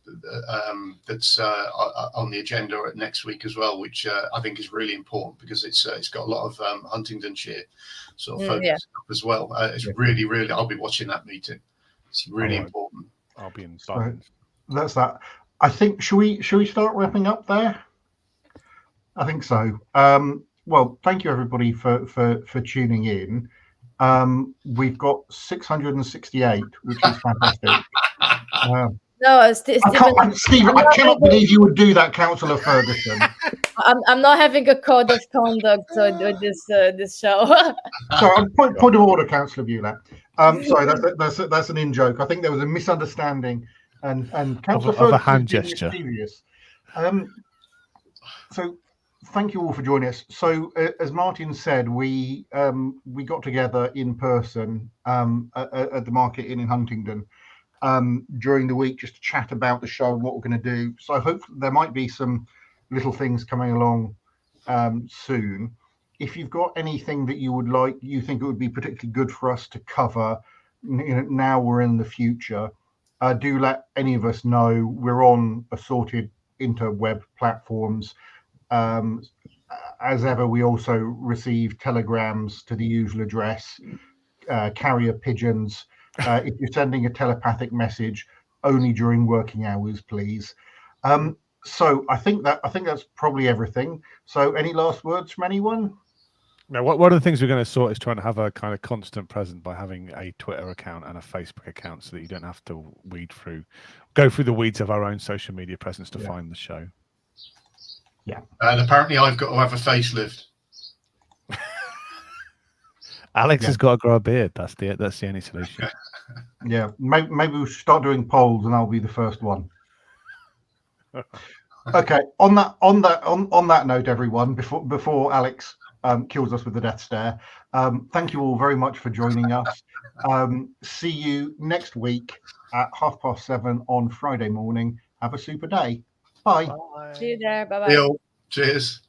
the agenda next week as well, which I think is really important, because it's got a lot of Huntingdonshire sort of focus as well. It's really, I'll be watching that meeting. It's really important.
I'll be in silence.
That's that. I think, should we start wrapping up there? I think so. Well, thank you everybody for tuning in. We've got 668, which is fantastic.
No, Stephen,
I cannot believe you would do that, Councillor Ferguson.
I'm not having a code of conduct with this show.
Sorry, point of order, Councillor Bulak. Sorry, that's an in joke. I think there was a misunderstanding, and Councillor Ferguson
of a hand gesture.
So, thank you all for joining us. So, as Martin said, we got together in person at the Market Inn in Huntingdon during the week, just to chat about the show and what we're going to do. So I hope there might be some little things coming along soon. If you've got anything that you think it would be particularly good for us to cover, now or in the future, do let any of us know. We're on assorted interweb platforms. As ever, we also receive telegrams to the usual address, carrier pigeons. If you're sending a telepathic message, only during working hours, please. So I think that's probably everything. So any last words from anyone?
Now, one of the things we're going to sort is trying to have a kind of constant presence by having a Twitter account and a Facebook account, so that you don't have to go through the weeds of our own social media presence to find the show.
Yeah.
And apparently I've got to have a facelift.
Alex has got to grow a beard. That's the only solution.
Yeah, maybe we should start doing polls, and I'll be the first one. Okay. On that note, everyone, before Alex kills us with the death stare, thank you all very much for joining us. See you next week at 7:30 on Friday morning. Have a super day. Bye.
Bye.
See you there. Bye bye.
Deal. Cheers.